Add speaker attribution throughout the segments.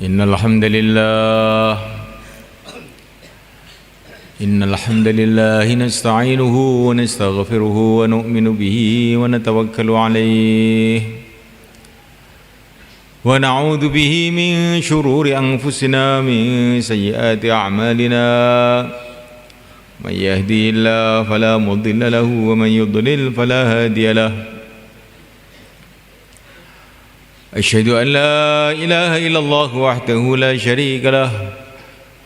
Speaker 1: إن الحمد لله نستعينه ونستغفره ونؤمن به ونتوكل عليه ونعوذ به من شرور أنفسنا من سيئات أعمالنا من يهدي الله فلا مضل له ومن يضلل فلا هادي له أشهد أن لا إله إلا الله وحده لا شريك له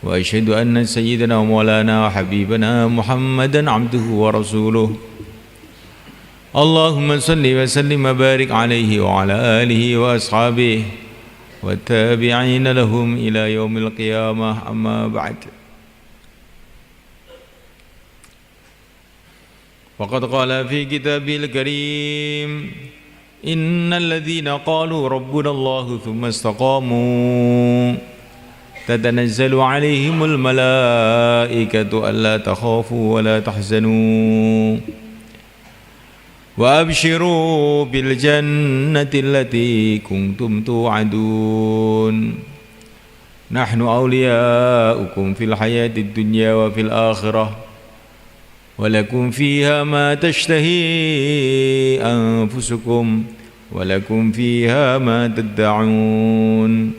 Speaker 1: وأشهد أن سيدنا ومولانا وحبيبنا محمدا عبده ورسوله اللهم صل وسلم وبارك عليه وعلى آله وأصحابه والتابعين لهم إلى يوم القيامة أما بعد فقد قال في كتابه الكريم إن الذين قالوا ربنا الله ثم استقاموا تتنزل عليهم الملائكة ألا تخافوا ولا تحزنوا وأبشروا بالجنة التي كنتم توعدون نحن أولياؤكم في الحياة الدنيا وفي الآخرة ولكم فيها ما تشتهي أنفسكم ولكم فيها ما تدعون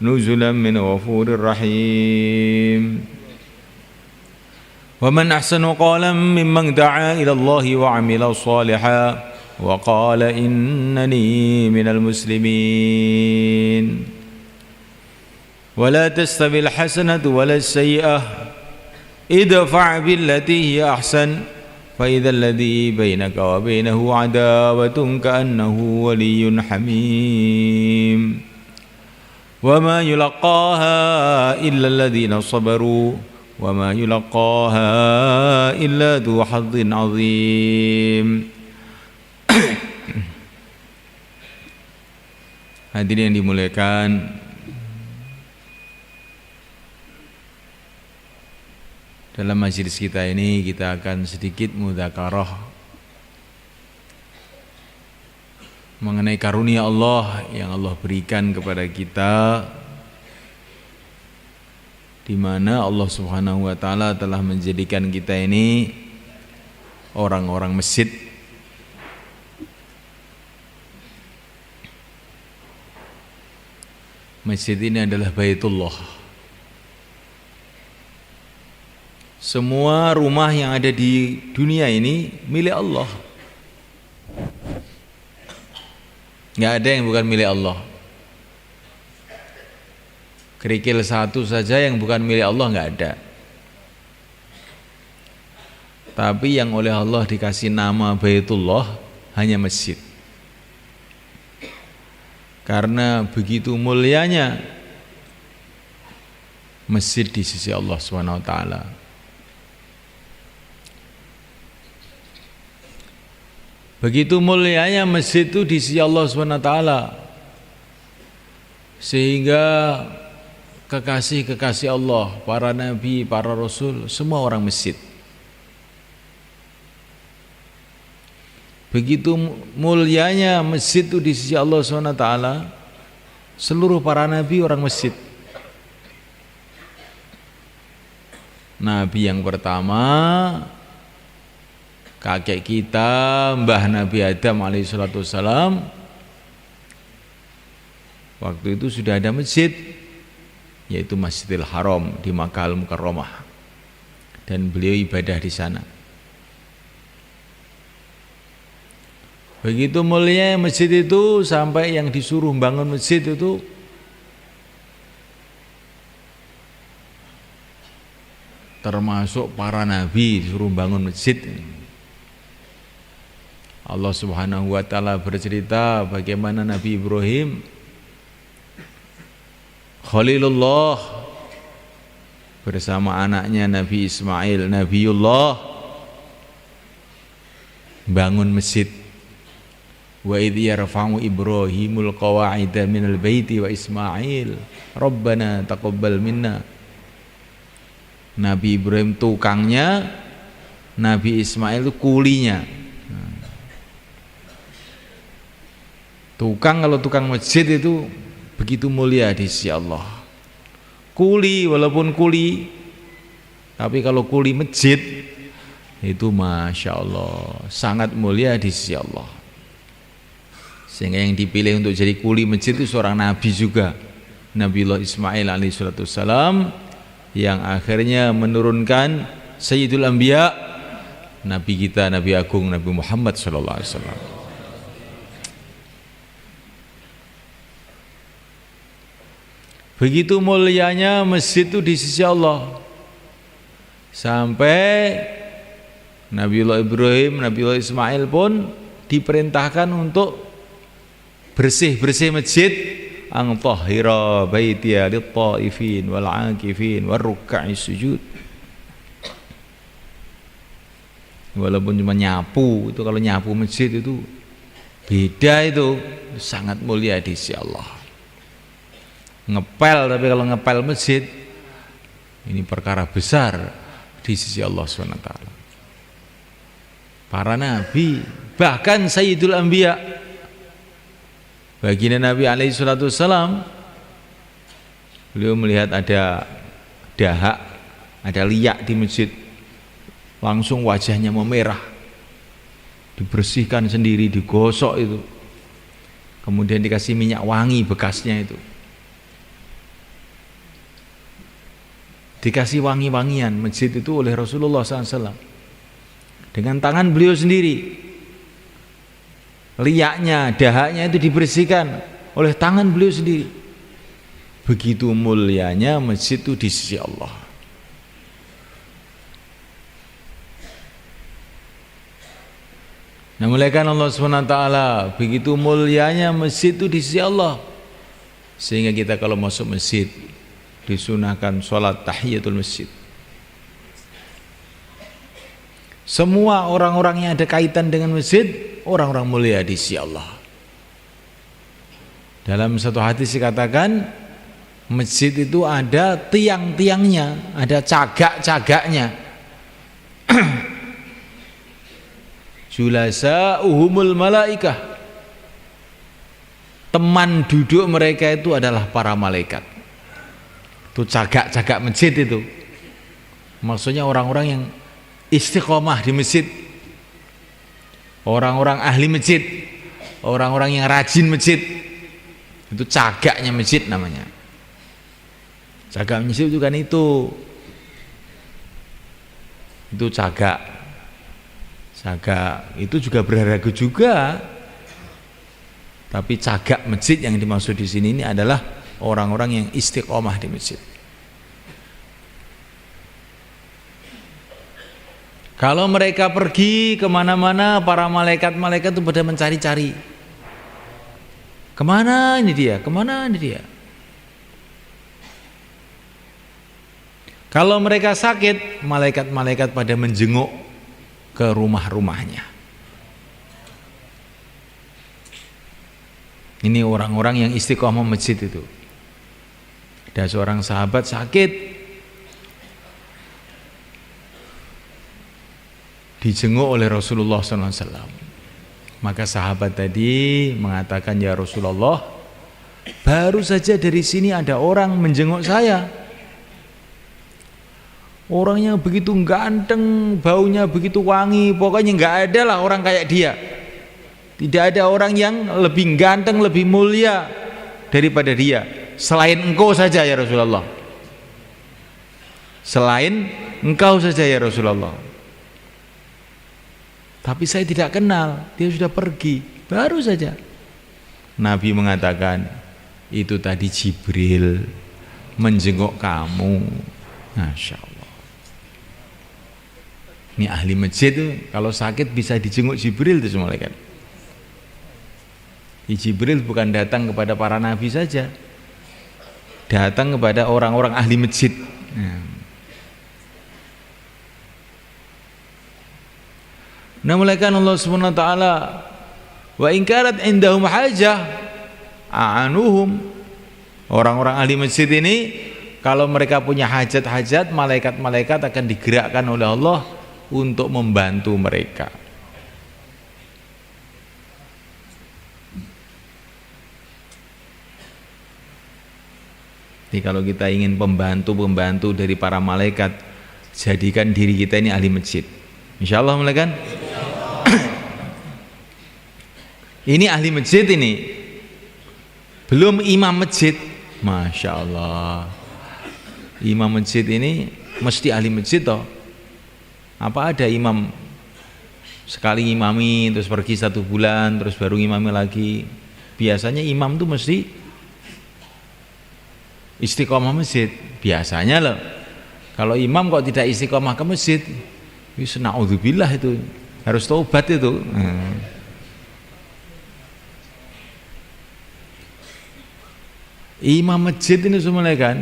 Speaker 1: نزلا من غفور رحيم ومن أحسن قولا ممن دعا إلى الله وعمل صالحا وقال إنني من المسلمين ولا تستوي الحسنة ولا السيئة ادفع بالتي هي أحسن فإذا الذي بينك وبينه عداوة كأنه ولي حميم وما يلقاها إلا الذين صبروا وما يلقاها إلا ذو حظ عظيم. Hadirin yang dimuliakan, dalam majelis kita ini kita akan sedikit mudzakarah mengenai karunia Allah yang Allah berikan kepada kita, di mana Allah Subhanahu wa taala telah menjadikan kita ini orang-orang masjid. Masjid ini adalah Baitullah. Semua rumah yang ada di dunia ini milik Allah. Nggak ada yang bukan milik Allah. Kerikil satu saja yang bukan milik Allah nggak ada. Tapi yang oleh Allah dikasih nama Baitullah hanya masjid. Karena begitu mulianya masjid di sisi Allah Subhanahu wa taala. Begitu mulianya masjid itu di sisi Allah SWT, sehingga kekasih-kekasih Allah, para nabi, para rasul, semua orang masjid. Begitu mulianya masjid itu di sisi Allah SWT, seluruh para nabi orang masjid. Nabi yang pertama, kakek kita, mbah Nabi Adam alaihissalam, waktu itu sudah ada masjid, yaitu Masjidil Haram di Makkah Al-Mukarramah, dan beliau ibadah di sana. Begitu mulia masjid itu sampai yang disuruh bangun masjid itu termasuk para nabi disuruh bangun masjid. Allah Subhanahu wa taala bercerita bagaimana Nabi Ibrahim Khalilullah bersama anaknya Nabi Ismail Nabiullah bangun masjid. Wa idh yarfa'u Ibrahimul qawa'ida minal baiti wa Ismail Rabbana taqabbal minna. Nabi Ibrahim tukangnya, Nabi Ismail itu kulinya. Tukang, kalau tukang masjid itu begitu mulia di sisi Allah. Kuli, walaupun kuli, tapi kalau kuli masjid itu Masya Allah sangat mulia di sisi Allah. Sehingga yang dipilih untuk jadi kuli masjid itu seorang nabi juga, Nabiullah Ismail alaihissalam, yang akhirnya menurunkan Sayyidul Anbiya, Nabi kita, Nabi Agung, Nabi Muhammad sallallahu alaihi wasallam. Begitu mulianya masjid itu di sisi Allah, sampai Nabiullah Ibrahim, Nabiullah Ismail pun diperintahkan untuk bersih-bersih masjid, ang tahhira baitiya lit-taifin wal 'akifin war ruk'i sujud. Walaupun cuma nyapu, itu kalau nyapu masjid itu beda, itu sangat mulia di sisi Allah. Ngepel, tapi kalau ngepel masjid ini perkara besar di sisi Allah SWT. Para nabi, bahkan Sayyidul Anbiya, baginda Nabi alaihissalam, beliau melihat ada dahak, ada liak di masjid, langsung wajahnya memerah, dibersihkan sendiri, digosok itu, kemudian dikasih minyak wangi bekasnya itu, dikasih wangi-wangian masjid itu oleh Rasulullah SAW dengan tangan beliau sendiri. Liaknya, dahaknya itu dibersihkan oleh tangan beliau sendiri. Begitu mulianya masjid itu di sisi Allah. Nah, mulaikan Allah SWT, begitu mulianya masjid itu di sisi Allah, sehingga kita kalau masuk masjid disunahkan sholat tahiyatul masjid. Semua orang-orang yang ada kaitan dengan masjid, orang-orang mulia di sisi Allah. Dalam satu hadis dikatakan, masjid itu ada tiang-tiangnya, ada cagak-cagaknya. Julasa'uhumul malaikah, teman duduk mereka itu adalah para malaikat. Itu cagak-cagak masjid itu, maksudnya orang-orang yang istiqomah di masjid, orang-orang ahli masjid, orang-orang yang rajin masjid, itu cagaknya masjid namanya. Cagak masjid itu kan itu cagak itu juga berharga juga, tapi cagak masjid yang dimaksud di sini ini adalah orang-orang yang istiqomah di masjid. Kalau mereka pergi kemana-mana, para malaikat-malaikat itu pada mencari-cari, kemana ini dia, kemana ini dia. Kalau mereka sakit, malaikat-malaikat pada menjenguk ke rumah-rumahnya. Ini orang-orang yang istiqomah masjid itu. Ada seorang sahabat sakit, dijenguk oleh Rasulullah SAW. Maka sahabat tadi mengatakan, ya Rasulullah, baru saja dari sini ada orang menjenguk saya. Orangnya begitu ganteng, baunya begitu wangi, pokoknya nggak ada lah orang kayak dia. Tidak ada orang yang lebih ganteng, lebih mulia daripada dia, selain engkau saja ya Rasulullah. Selain engkau saja ya Rasulullah. Tapi saya tidak kenal, dia sudah pergi, baru saja. Nabi mengatakan, itu tadi Jibril menjenguk kamu. Masya Allah. Ini ahli masjid tuh, kalau sakit bisa dijenguk Jibril itu semua malaikat. Jibril bukan datang kepada para nabi saja, datang kepada orang-orang ahli masjid. Nah, mulaikan Allah Subhanahu wa taala, wa in kanat indahum hajah a'anuhum. Orang-orang ahli masjid ini kalau mereka punya hajat-hajat, malaikat-malaikat akan digerakkan oleh Allah untuk membantu mereka. Jadi kalau kita ingin pembantu dari para malaikat, jadikan diri kita ini ahli masjid. Insyaallah mulai kan? Ini ahli masjid ini. Belum imam masjid. Masya Allah. Imam masjid ini mesti ahli masjid toh. Apa ada imam sekali ngimami terus pergi 1 bulan terus baru ngimami lagi? Biasanya imam tuh mesti istiqomah masjid biasanya loh. Kalau imam kok tidak istiqomah ke masjid, wis naudzubillah itu, harus taubat itu. Imam masjid ini semuanya kan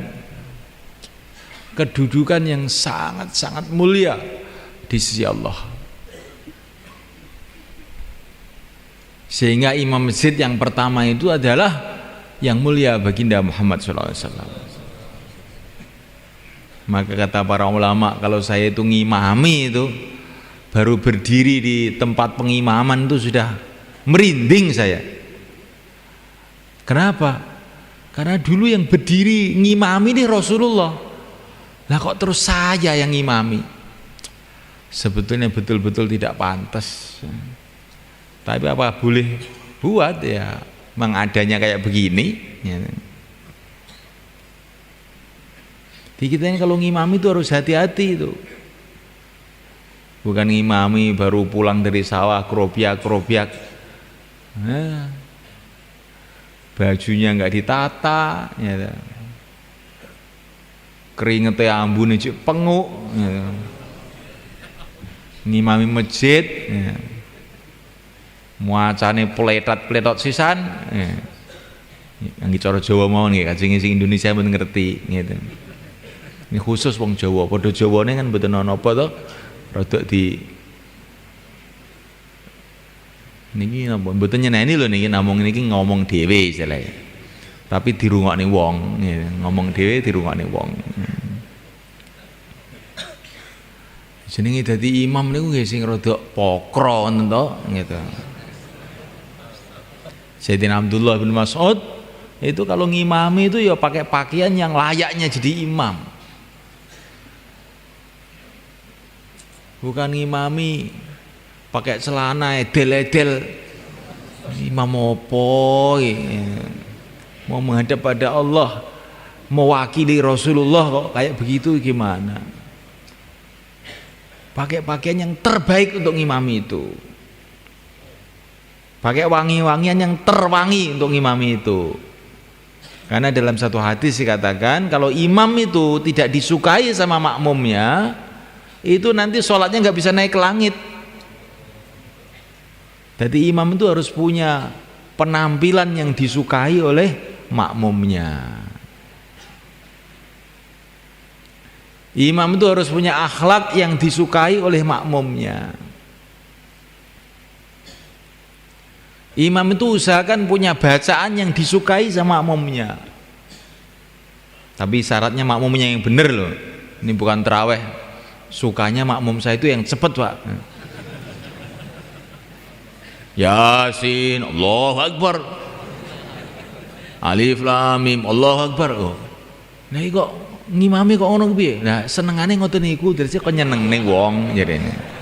Speaker 1: kedudukan yang sangat-sangat mulia di sisi Allah. Sehingga imam masjid yang pertama itu adalah yang mulia baginda Muhammad SAW. Maka kata para ulama, kalau saya itu ngimami itu baru berdiri di tempat pengimaman itu sudah merinding saya. Kenapa? Karena dulu yang berdiri ngimami ini Rasulullah. Lah kok terus saya yang ngimami? Sebetulnya betul-betul tidak pantas. Tapi apa boleh buat ya, mengadanya kayak begini ya. Di kita ini kalau ngimami itu harus hati-hati itu. Bukan ngimami baru pulang dari sawah krobiak-krobiak. Nah, bajunya enggak ditata ya. Keringetnya ambune cek penguk ya. Ngimami masjid ya. Muacane pletot sisan ya. Yang cara Jawa mau nih, kajeng sing Indonesia ben ngerti gitu. Ini khusus wong Jawa, padha Jawane kan mboten ana apa to, rada di niki napa mboten nyeneni lho niki namung niki ngomong dhewe istilahnya. Tapi dirungokne wong, ngomong dhewe dirungokne wong. Jenenge dadi imam niku nggih sing rada pokro ngoten to, gitu. Sayyidina Abdullah bin Mas'ud itu kalau ngimami itu ya pakai pakaian yang layaknya jadi imam. Bukan ngimami pakai celana edel-edel. Imam opo mau menghadap pada Allah, mewakili Rasulullah kok kayak begitu gimana? Pakai pakaian yang terbaik untuk ngimami itu. Pakai wangi-wangian yang terwangi untuk ngimami itu. Karena dalam satu hadis dikatakan kalau imam itu tidak disukai sama makmumnya, itu nanti sholatnya nggak bisa naik ke langit. Jadi imam itu harus punya penampilan yang disukai oleh makmumnya. Imam itu harus punya akhlak yang disukai oleh makmumnya. Imam itu usahakan punya bacaan yang disukai sama makmumnya. Tapi syaratnya makmumnya yang benar loh. Ini bukan taraweh. Sukanya makmum saya itu yang cepat, Pak. Yasin, Allahu Akbar. Alif Lam Mim, Allahu Akbar. Oh. Nah iki kok ngimami kok ngono piye? Nah, senengane ngoten niku, dadi kok nyenengne wong jarene.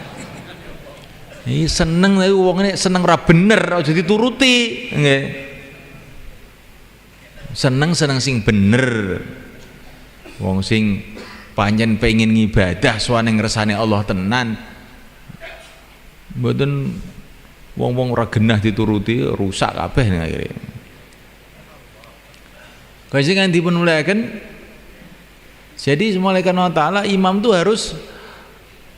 Speaker 1: Iki seneng tapi wong ini seneng ora bener, aja dituruti, nggih. Seneng sing bener. Wong sing pancen pengen ngibadah suwane ngersane Allah tenan. Mboten wong-wong ora genah dituruti rusak kabeh akhire. Kajian dipun muliakan. Jadi malaikat Allah Ta'ala imam itu harus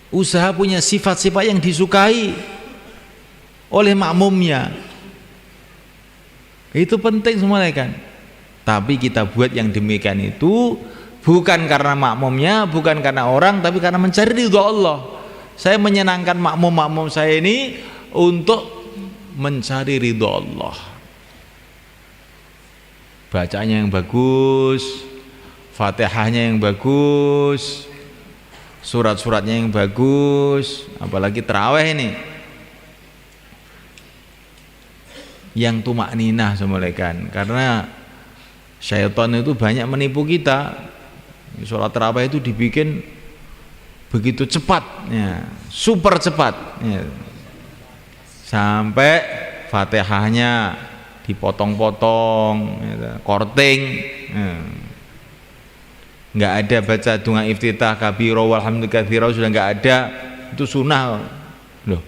Speaker 1: usaha punya sifat-sifat yang disukai oleh makmumnya. Itu penting semuanya kan. Tapi kita buat yang demikian itu bukan karena makmumnya, bukan karena orang, tapi karena mencari ridha Allah. Saya menyenangkan makmum-makmum saya ini untuk mencari ridha Allah. Bacanya yang bagus, Fatihahnya yang bagus, surat-suratnya yang bagus, apalagi tarawih ini. Yang tumakninah semulaikan, karena Syaitan itu banyak menipu kita. Sholat tarawih itu dibikin begitu cepat, ya, super cepat, ya. Sampai Fatihahnya dipotong-potong, ya, korting, ya. Nggak ada baca dunga iftitah kabiro walhamdulillah katsira, sudah nggak ada. Itu sunnah loh.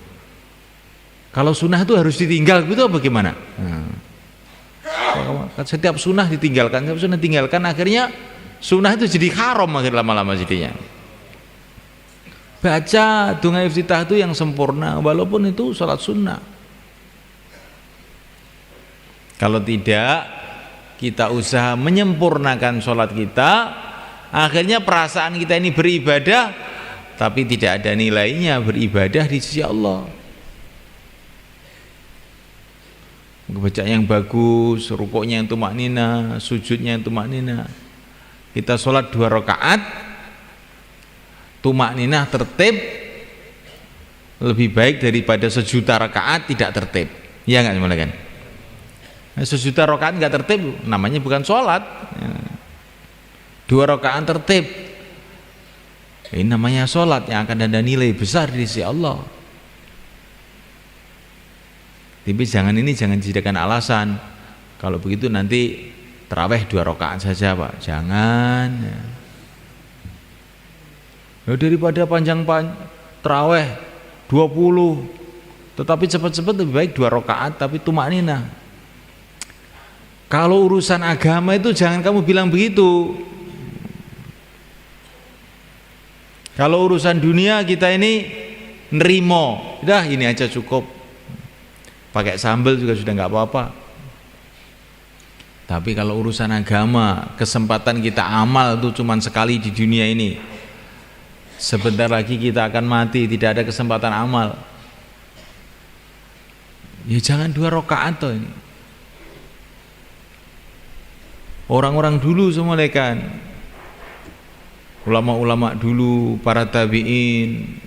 Speaker 1: Kalau sunnah itu harus ditinggal gitu apa gimana? Setiap sunnah ditinggalkan, akhirnya sunnah itu jadi haram akhir lama-lama jadinya. Baca dunga iftitah itu yang sempurna walaupun itu sholat sunnah. Kalau tidak kita usaha menyempurnakan sholat kita, akhirnya perasaan kita ini beribadah tapi tidak ada nilainya beribadah di sisi Allah. Baca yang bagus, rukuknya yang tumaknina, sujudnya yang tumaknina. Kita sholat 2 rakaat, tumakninah tertib lebih baik daripada 1.000.000 rakaat tidak tertib. Iya nggak semuanya kan? 1.000.000 rakaat nggak tertib, namanya bukan sholat. 2 rakaat tertib, ini namanya sholat yang akan ada nilai besar di sisi Allah. Tapi jangan dijadikan alasan. Kalau begitu nanti tarawih 2 rakaat saja Pak, jangan. Ya, daripada panjang tarawih 20, tetapi cepat-cepat lebih baik 2 rakaat tapi tumakninah. Kalau urusan agama itu jangan kamu bilang begitu. Kalau urusan dunia kita ini nerimo, udah ini aja cukup. Pakai sambal juga sudah nggak apa-apa. Tapi kalau urusan agama, kesempatan kita amal itu cuma sekali di dunia ini. Sebentar lagi kita akan mati, tidak ada kesempatan amal. Ya jangan 2 rakaat toh ini. Orang-orang dulu semua kan, ulama-ulama dulu, para tabi'in,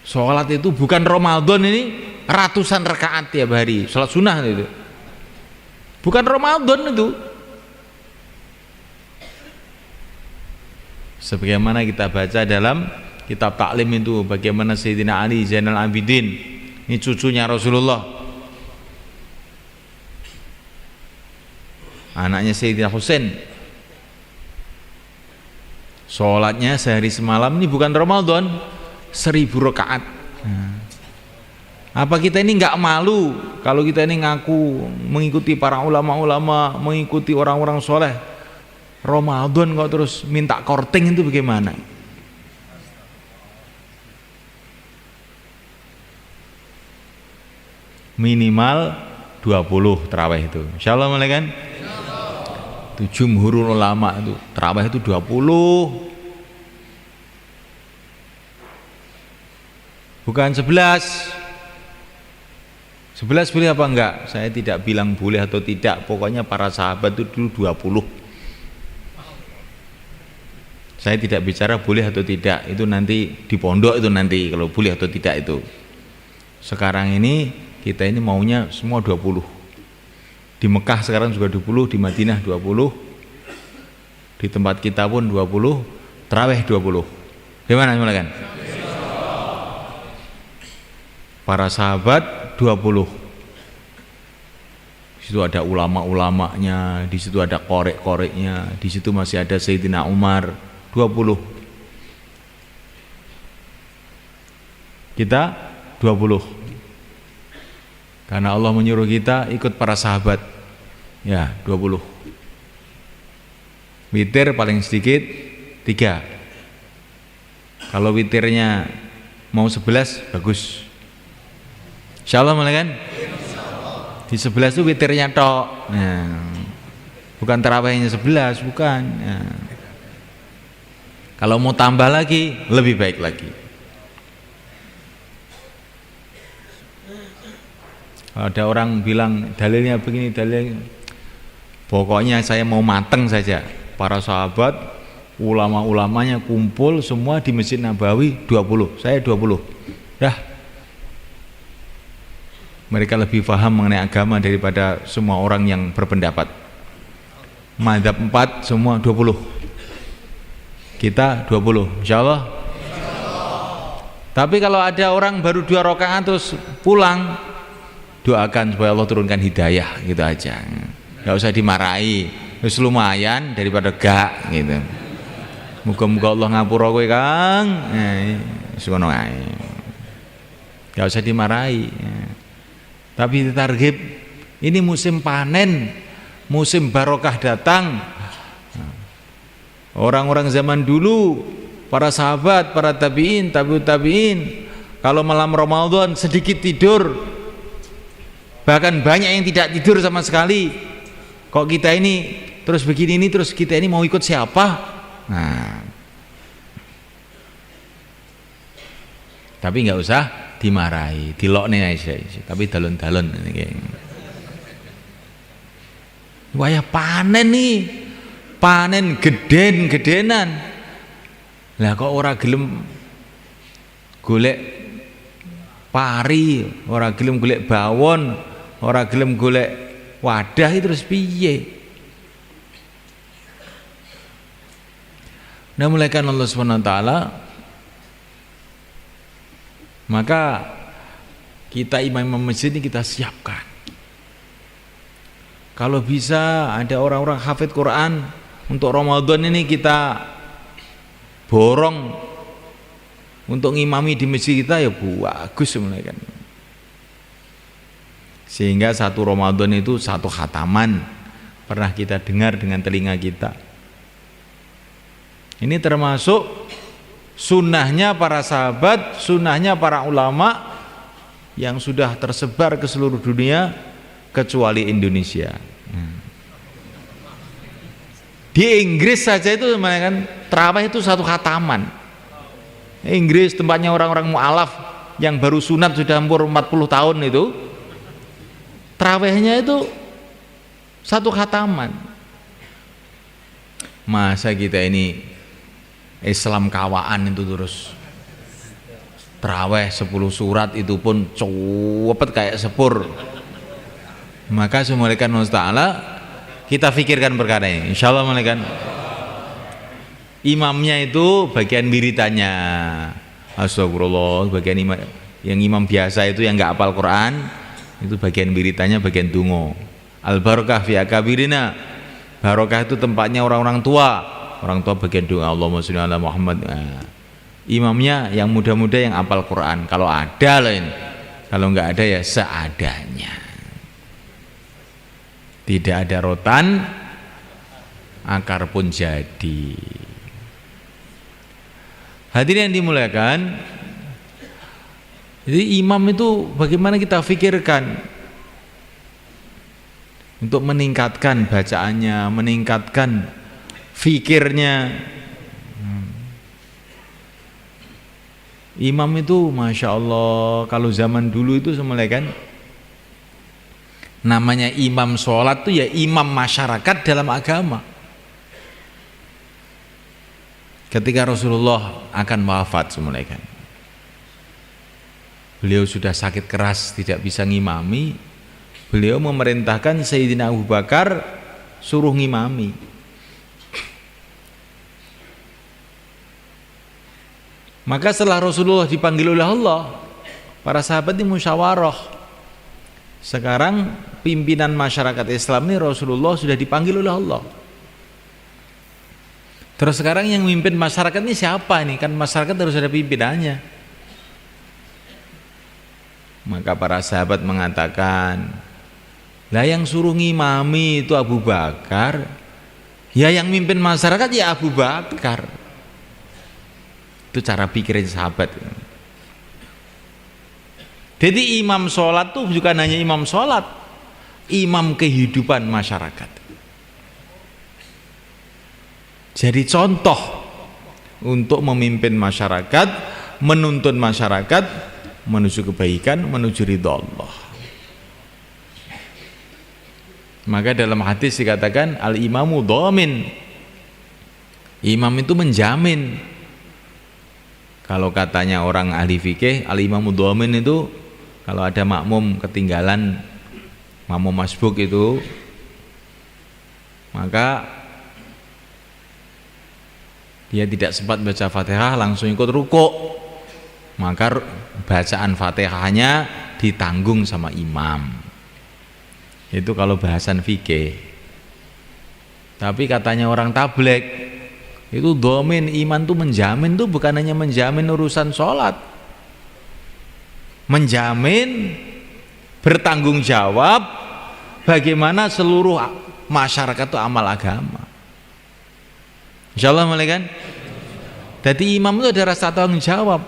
Speaker 1: sholat itu bukan Ramadan ini ratusan rakaat tiap hari, sholat sunnah itu bukan Ramadan itu. Sebagaimana kita baca dalam kitab taklim itu, bagaimana Sayyidina Ali Zainal Abidin, ini cucunya Rasulullah, anaknya Sayyidina Husain, sholatnya sehari semalam ini bukan Ramadan, 1.000 rakaat. Apa kita ini nggak malu kalau kita ini ngaku mengikuti para ulama-ulama, mengikuti orang-orang soleh, Ramadan kok terus minta korting itu bagaimana? Minimal 20 tarawih itu, insyaallah mulai kan? Itu jumhurul ulama itu tarawih itu 20. Bukan 11 boleh apa enggak? Saya tidak bilang boleh atau tidak, pokoknya para sahabat itu dulu 20. Saya tidak bicara boleh atau tidak, itu nanti di pondok itu nanti kalau boleh atau tidak itu. Sekarang ini kita ini maunya semua 20. Di Mekah sekarang juga 20, di Madinah 20, di tempat kita pun 20, tarawih 20. Gimana silakan? Para sahabat 20. Di situ ada ulama-ulamanya, di situ ada korek-koreknya, di situ masih ada Sayyidina Umar 20. Kita 20. Karena Allah menyuruh kita ikut para sahabat. Ya, 20. Witir paling sedikit 3. Kalau witirnya mau 11 bagus. Insyaallah mulai kan? Di 11 itu witirnya tok. Nah, bukan tarawihnya 11, bukan. Nah, kalau mau tambah lagi lebih baik lagi. Ada orang bilang dalilnya begini, dalilnya, pokoknya saya mau mateng saja. Para sahabat, ulama-ulamanya kumpul semua di Masjid Nabawi 20, saya 20. Dah. Mereka lebih paham mengenai agama daripada semua orang yang berpendapat. Mazhab 4 semua 20. Kita 20, insyaallah. Tapi kalau ada orang baru 2 rakaat terus pulang, doakan supaya Allah turunkan hidayah, gitu aja. Enggak usah dimarahi. Wis lumayan daripada gak gitu. Muga-muga Allah ngapura kowe, Kang. Wis ngono ae. Enggak usah dimarahi. Tapi ditargib, ini musim panen, musim barokah datang. Orang-orang zaman dulu, para sahabat, para tabi'in, tabi'ut tabi'in, kalau malam Ramadan sedikit tidur, bahkan banyak yang tidak tidur sama sekali. Kok kita ini terus begini ini, terus kita ini mau ikut siapa? Nah, tapi nggak usah dimarahi, dilokne aja, tapi dalon-dalon. Wayah panen nih, panen gedenan. Lah kok ora gelem golek pari, ora gelem golek bawon, ora gelem golek wadah, itu terus piye? Nah, mulaikan Allah Subhanahu wa taala, maka kita imam-imam masjid ini kita siapkan. Kalau bisa ada orang-orang hafid Quran untuk Ramadan ini kita borong untuk ngimami di masjid kita, ya bagus mulai kan. Sehingga satu Ramadan itu satu khataman pernah kita dengar dengan telinga kita. Ini termasuk sunnahnya para sahabat, sunnahnya para ulama yang sudah tersebar ke seluruh dunia kecuali Indonesia. Di Inggris saja itu kan tarawih itu satu khataman. Inggris tempatnya orang-orang mu'alaf yang baru sunat sudah umur 40 tahun itu, tarawihnya itu satu khataman. Masa kita ini Islam kawaan itu terus tarawih 10 surat itu pun cepet kayak sepur. Maka semoga Allah Ta'ala kita fikirkan perkara ini, insyaallah malaikat. Imamnya itu bagian wiridannya, astagfirullah, bagian imam, yang imam biasa itu yang nggak hafal Quran itu bagian wiridannya, bagian dungo. Al barakah fi akabirina, barokah itu tempatnya orang-orang tua. Orang tua bagian doa, Allahumma sholli ala Muhammad. Nah, imamnya yang muda-muda yang hafal Quran, kalau ada lain, kalau nggak ada ya seadanya. Tidak ada rotan, akar pun jadi. Hadirin yang dimuliakan, jadi imam itu bagaimana kita pikirkan untuk meningkatkan bacaannya, meningkatkan fikirnya. Imam itu Masya Allah, kalau zaman dulu itu semuanya kan namanya imam sholat itu ya imam masyarakat dalam agama. Ketika Rasulullah akan wafat semuanya kan, beliau sudah sakit keras tidak bisa ngimami, beliau memerintahkan Sayyidina Abu Bakar suruh ngimami. Maka setelah Rasulullah dipanggil oleh Allah, para sahabat ini musyawarah. Sekarang pimpinan masyarakat Islam ini Rasulullah sudah dipanggil oleh Allah. Terus sekarang yang memimpin masyarakat ini siapa nih? Kan masyarakat harus ada pimpinannya. Maka para sahabat mengatakan, lah yang suruh ngimami itu Abu Bakar, ya yang mimpin masyarakat ya Abu Bakar. Itu cara pikirin sahabat. Jadi imam sholat tuh bukan hanya imam sholat, imam kehidupan masyarakat. Jadi contoh untuk memimpin masyarakat, menuntun masyarakat menuju kebaikan, menuju ridha Allah. Maka dalam hadis dikatakan al-imamu dhamin. Imam itu menjamin. Kalau katanya orang ahli fikih, al-imamu dhamin itu kalau ada makmum ketinggalan, makmum masbuk itu, maka dia tidak sempat baca Fatihah langsung ikut rukuk, maka bacaan Fatihahnya ditanggung sama imam. Itu kalau bahasan fikih. Tapi katanya orang tabligh itu domin, iman tuh menjamin tuh bukan hanya menjamin urusan sholat, menjamin bertanggung jawab bagaimana seluruh masyarakat itu amal agama. Insyaallah mulai kan. Jadi imam itu ada rasa tanggung jawab.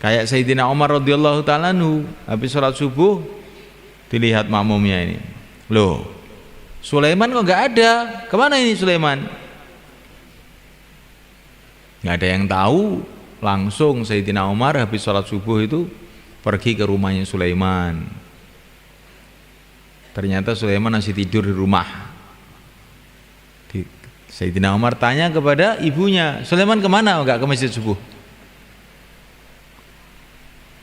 Speaker 1: Kayak Sayyidina Umar radhiyallahu ta'ala anhu, habis sholat subuh dilihat makmumnya ini, loh Sulaiman kok nggak ada, kemana ini Sulaiman? Nggak ada yang tahu. Langsung Sayyidina Umar habis sholat subuh itu pergi ke rumahnya Sulaiman. Ternyata Sulaiman masih tidur di rumah. Sayyidina Umar tanya kepada ibunya, Sulaiman kemana? Enggak ke masjid subuh.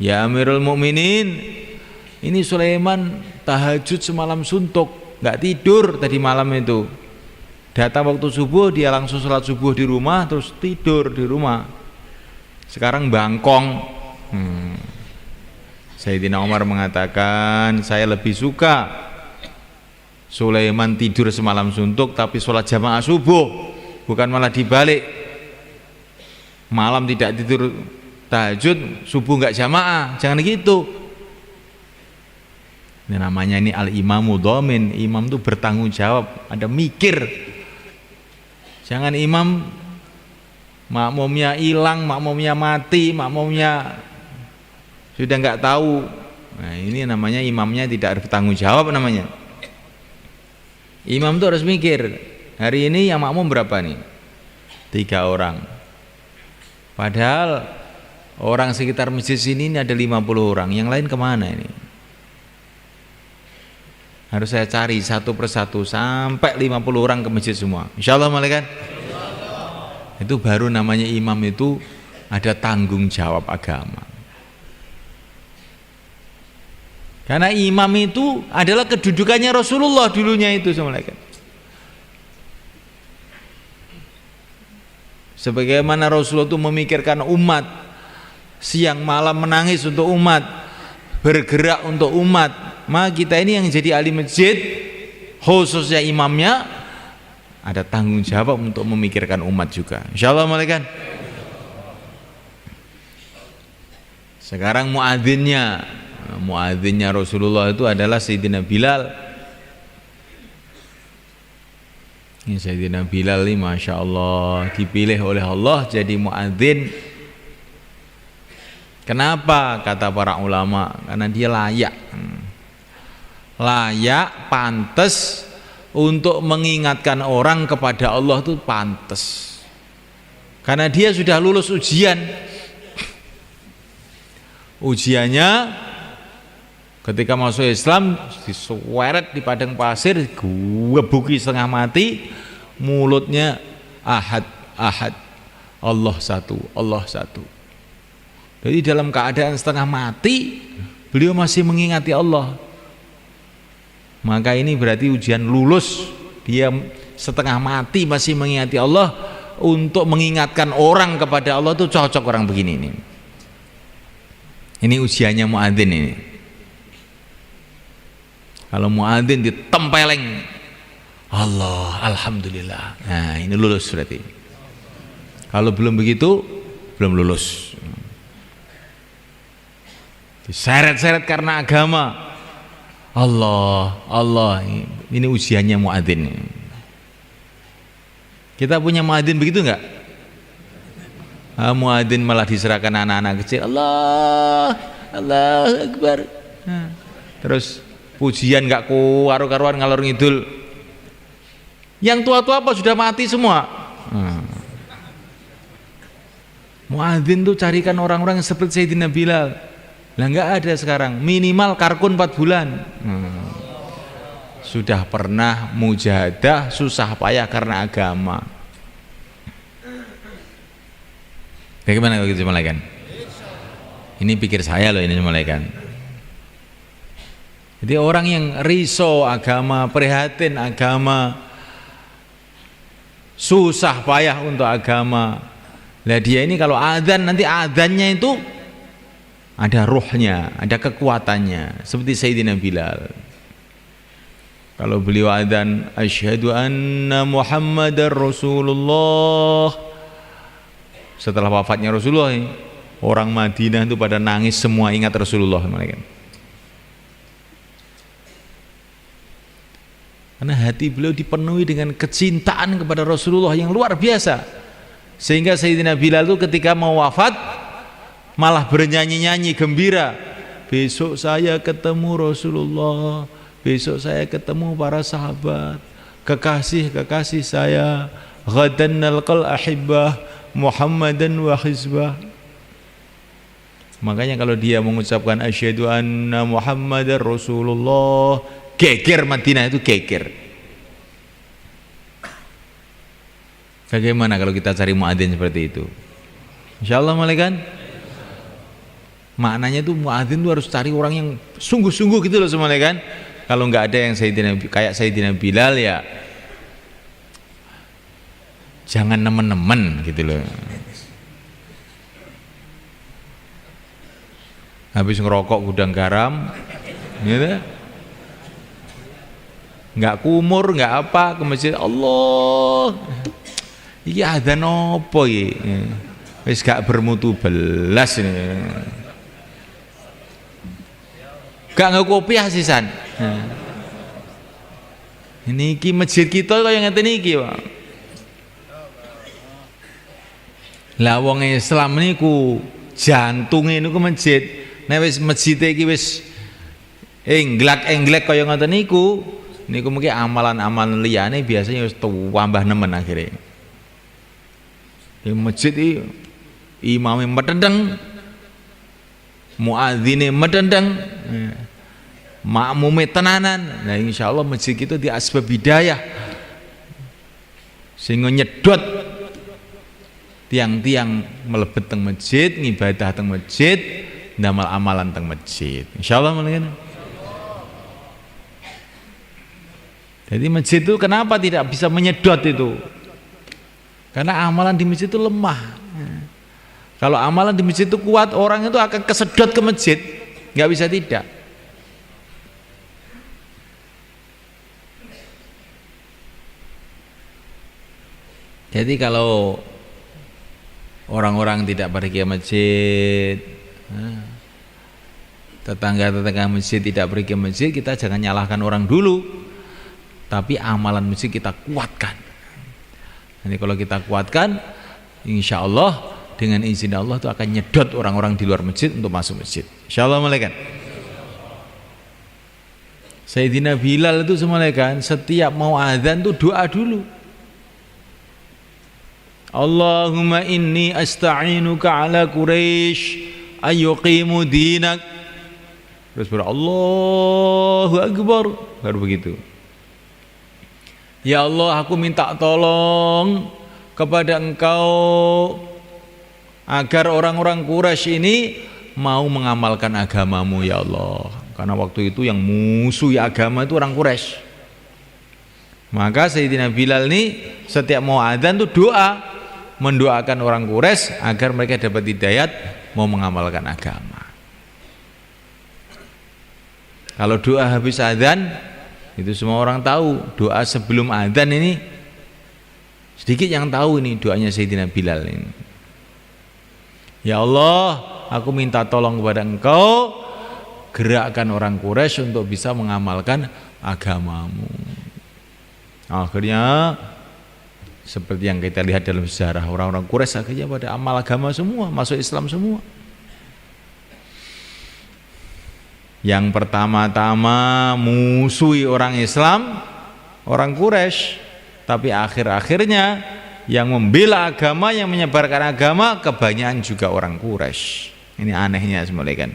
Speaker 1: Ya Amirul Mukminin, ini Sulaiman tahajud semalam suntuk, enggak tidur tadi malam itu. Datang waktu subuh dia langsung sholat subuh di rumah, terus tidur di rumah. Sekarang bangkong. Sayyidina Umar mengatakan, saya lebih suka Sulaiman tidur semalam suntuk tapi sholat jamaah subuh, bukan malah dibalik, malam tidak tidur tahajud, subuh nggak jamaah. Jangan gitu. Ini namanya ini al-imamu dhamin. Imam itu bertanggung jawab, ada mikir. Jangan imam makmumnya hilang, makmumnya mati, makmumnya sudah nggak tahu. Nah ini namanya imamnya tidak bertanggung jawab namanya. Imam itu harus mikir, hari ini yang makmum berapa nih? 3 orang. Padahal orang sekitar masjid sini ini ada 50 orang, yang lain kemana ini? Harus saya cari satu persatu sampai 50 orang ke masjid semua. Insyaallah malaikat. Itu baru namanya imam itu ada tanggung jawab agama. Karena imam itu adalah kedudukannya Rasulullah dulunya itu, malaikat. Sebagaimana Rasulullah itu memikirkan umat, siang malam menangis untuk umat, bergerak untuk umat, maka kita ini yang jadi ahli masjid, khususnya imamnya, ada tanggung jawab untuk memikirkan umat juga. Insyaallah malaikat. Sekarang muadzinnya Rasulullah itu adalah Sayyidina Bilal. Ini Sayyidina Bilal ini Masya Allah dipilih oleh Allah jadi muadzin. Kenapa? Kata para ulama, karena dia layak, pantas untuk mengingatkan orang kepada Allah, itu pantas. Karena dia sudah lulus ujiannya ketika masuk Islam, disuweret di padang pasir, gebuki setengah mati, mulutnya ahad, Allah satu. Jadi dalam keadaan setengah mati, beliau masih mengingati Allah. Maka ini berarti ujian lulus. Dia setengah mati masih mengingati Allah. Untuk mengingatkan orang kepada Allah itu cocok orang begini ini. Ini ujiannya muadzin ini. Kalau muadzin ditempeleng, Allah, alhamdulillah. Nah, ini lulus berarti. Kalau belum begitu, belum lulus. Diseret-seret karena agama. Allah, ini ujiannya muadzin. Kita punya muadzin begitu enggak? Muadzin malah diserahkan anak-anak kecil. Allah Akbar. Terus pujian enggak karu-karuan ngalor ngidul. Yang tua-tua apa sudah mati semua. Muadzin tuh carikan orang-orang seperti Sayyidina Bilal. Lah enggak ada sekarang, minimal karkun 4 bulan. Sudah pernah mujahadah susah payah karena agama. Bagaimana kalau gitu malaikat? Ini pikir saya loh ini malaikat. Jadi orang yang risau agama, prihatin agama, susah payah untuk agama. Lah dia ini kalau adzan, nanti adzannya itu ada ruhnya, ada kekuatannya, seperti Sayyidina Bilal. Kalau beliau adzan asyhadu anna Muhammadar Rasulullah, setelah wafatnya Rasulullah, orang Madinah itu pada nangis semua, ingat Rasulullah mereka. Karena hati beliau dipenuhi dengan kecintaan kepada Rasulullah yang luar biasa, sehingga Sayyidina Bilal itu ketika mau wafat malah bernyanyi-nyanyi gembira, besok saya ketemu Rasulullah, besok saya ketemu para sahabat, kekasih-kekasih saya, ghadan nalqal ahibbah Muhammadan wa hizbah. Makanya kalau dia mengucapkan asyhadu anna Muhammadar Rasulullah, geger Madinah itu geger. Bagaimana kalau kita cari muadzin seperti itu? Insyaallah malaikat. Maknanya itu muadzin itu harus cari orang yang sungguh-sungguh gitu loh semuanya kan. Kalau nggak ada yang kayak Sayyidina Bilal ya jangan nemen-nemen gitu loh. Habis ngerokok gudang garam gitu. Nggak kumur, nggak apa, ke masjid Allah. Iya ada nopo ya. Wis gak bermutu belas ini. Gak ngopi hasisan. Ini ki masjid kita kaya ngeten iki, Pak. Lah wong Islam niku jantunge niku masjid. Nek wis masjid iki wis englak-englek kaya ngoten niku mungkin amalan-amalan liyane biasanya wis tambah nemen akhirnya. Di masjid iki imame medendeng, muadzine medendeng, makmume tenanan. Nah insyaallah masjid itu di asbab hidayah sehingga nyedot tiang-tiang melebet teng masjid, ngibadah teng masjid, ndamal amalan teng masjid. Insyaallah mungkin. Jadi masjid itu kenapa tidak bisa menyedot itu? Karena amalan di masjid itu lemah. Kalau amalan di masjid itu kuat, orang itu akan kesedot ke masjid, nggak bisa tidak. Jadi kalau orang-orang tidak pergi ke masjid, tetangga-tetangga masjid tidak pergi ke masjid, kita jangan nyalahkan orang dulu, tapi amalan masjid kita kuatkan. Nanti kalau kita kuatkan, insya Allah dengan izin Allah itu akan nyedot orang-orang di luar masjid untuk masuk masjid. Insya Allah malaikat. Sayyidina Bilal itu malaikat setiap mau azan tuh doa dulu. Allahumma inni asta'inuka ala Quraisy ayyuqimu dinak. Terus Allahu Akbar, baru begitu. Ya Allah, aku minta tolong kepada Engkau agar orang-orang Quraisy ini mau mengamalkan agamamu ya Allah. Karena waktu itu yang musuh agama itu orang Quraisy. Maka Sayyidina Bilal ini setiap mau adzan tuh doa, mendoakan orang Quraisy agar mereka dapat hidayat mau mengamalkan agama. Kalau doa habis adzan itu semua orang tahu. Doa sebelum adzan ini sedikit yang tahu ini doanya Sayyidina Bilal ini. Ya Allah, aku minta tolong kepada Engkau gerakkan orang Quraisy untuk bisa mengamalkan agamamu. Akhirnya seperti yang kita lihat dalam sejarah, orang-orang Quraisy akhirnya pada amal agama semua, masuk Islam semua. Yang pertama-tama musuhi orang Islam, orang Quraisy, tapi akhir-akhirnya yang membela agama, yang menyebarkan agama kebanyakan juga orang Quraisy. Ini anehnya semuanya kan.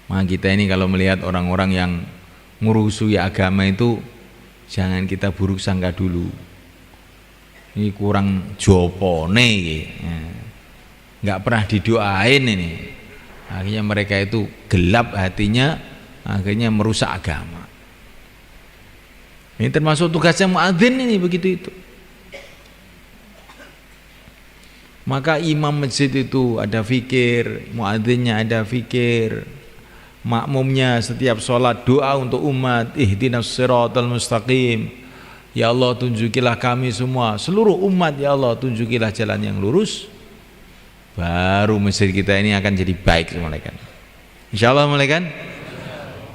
Speaker 1: Maka kita ini kalau melihat orang-orang yang ngurusi agama itu jangan kita buruk sangka dulu. Ini kurang jopone, nggak pernah didoain ini. Akhirnya mereka itu gelap hatinya, akhirnya merusak agama. Ini termasuk tugasnya muadzin ini, begitu itu. Maka imam masjid itu ada fikir, muadzinnya ada fikir, makmumnya setiap sholat doa untuk umat, ihdinas siratal mustaqim. Ya Allah, tunjukilah kami semua, seluruh umat, ya Allah tunjukilah jalan yang lurus. Baru masjid kita ini akan jadi baik semua, kan? Insyaallah, kan?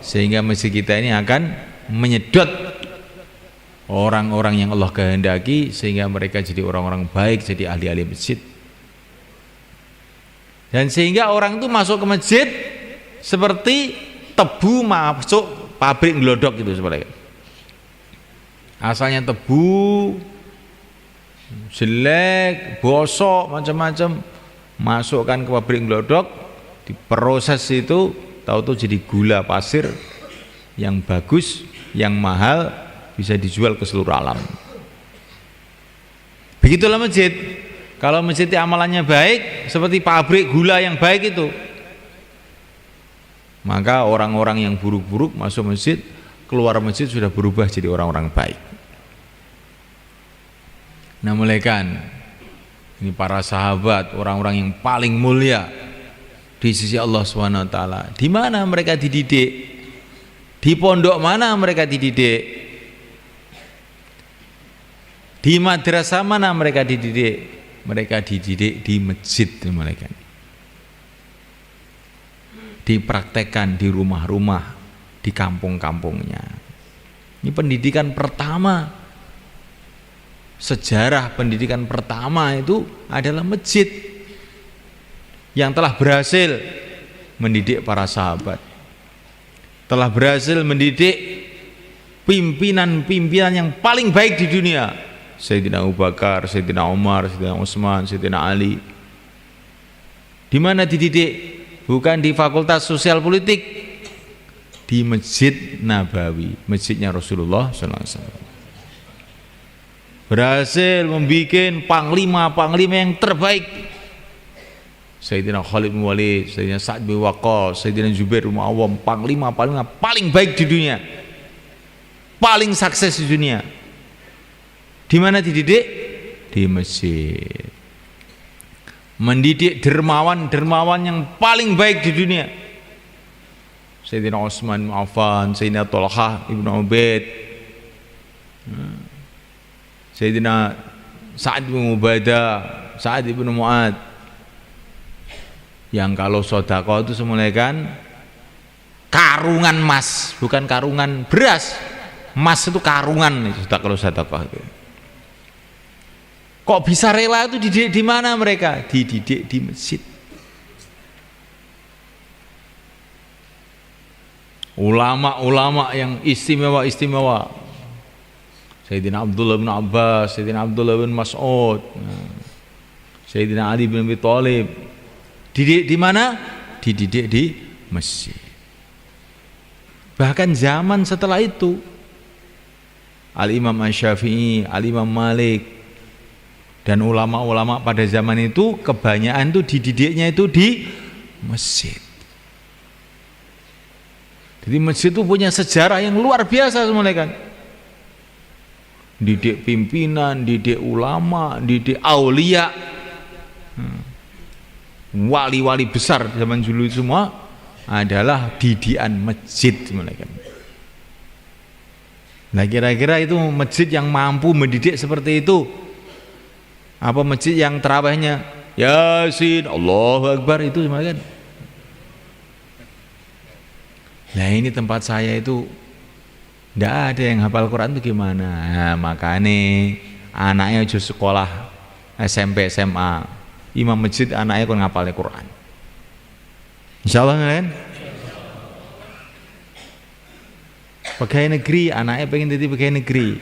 Speaker 1: Sehingga masjid kita ini akan menyedot orang-orang yang Allah kehendaki, sehingga mereka jadi orang-orang baik, jadi ahli-ahli masjid. Dan sehingga orang itu masuk ke masjid seperti tebu masuk pabrik glodok gitu sebenarnya. Asalnya tebu, jelek, bosok, macam-macam, masukkan ke pabrik glodok, diproses itu, tahu-tahu jadi gula pasir yang bagus, yang mahal, bisa dijual ke seluruh alam. Begitulah masjid. Kalau masjid amalannya baik, seperti pabrik gula yang baik itu, maka orang-orang yang buruk-buruk masuk masjid, keluar masjid sudah berubah jadi orang-orang baik. Nah, mulai kan, ini para sahabat, orang-orang yang paling mulia di sisi Allah SWT. Di mana mereka dididik? Di pondok mana mereka dididik? Di madrasah mana mereka dididik? Mereka dididik di masjid mereka. Dipraktekkan di rumah-rumah, di kampung-kampungnya. Ini pendidikan pertama. Sejarah pendidikan pertama itu adalah masjid yang telah berhasil mendidik para sahabat. Telah berhasil mendidik pimpinan-pimpinan yang paling baik di dunia. Sayyidina Abu Bakar, Sayyidina Umar, Sayyidina Utsman, Sayyidina Ali. Di mana dididik? Bukan di Fakultas Sosial Politik, di Masjid Nabawi, masjidnya Rasulullah SAW. Berhasil membuat panglima-panglima yang terbaik. Sayyidina Khalid bin Walid, Sayyidina Sa'ad bin Waqqas, Sayyidina Zubair bin Awam, panglima-panglima paling baik di dunia, paling sukses di dunia. Di mana dididik? Di masjid. Mendidik dermawan-dermawan yang paling baik di dunia. Sayyidina Utsman bin Affan, Sayyidina Thalhah ibn Ubaid, Sayyidina Sa'ad bin Ubadah, Sa'ad ibn Mu'ad, yang kalau sedekah itu semulai kan karungan emas, bukan karungan beras. Emas itu karungan kalau sedekah itu. Kok bisa rela itu dididik di mana mereka? Dididik di masjid. Ulama-ulama yang istimewa-istimewa. Sayyidina Abdullah bin Abbas, Sayyidina Abdullah bin Mas'ud, Sayyidina Ali bin Abi Thalib. Dididik di mana? Dididik di masjid. Bahkan zaman setelah itu, Al-Imam Asy-Syafi'i, Al-Imam Malik, dan ulama-ulama pada zaman itu kebanyakan itu dididiknya itu di masjid. Jadi masjid itu punya sejarah yang luar biasa semuanya kan. Didik pimpinan, didik ulama, didik aulia, wali-wali besar zaman dulu semua adalah didikan masjid semuanya kan. Nah, kira-kira itu masjid yang mampu mendidik seperti itu, apa masjid yang terawihnya Yasin, Allahu Akbar itu semuanya kan. Nah, ini tempat saya itu tidak ada yang hafal Quran itu gimana? Nah, makanya anaknya aja sekolah SMP SMA, imam masjid anaknya kok ngapalnya Quran. Insyaallah kan? Pegawai negeri anaknya pengen jadi pegawai negeri.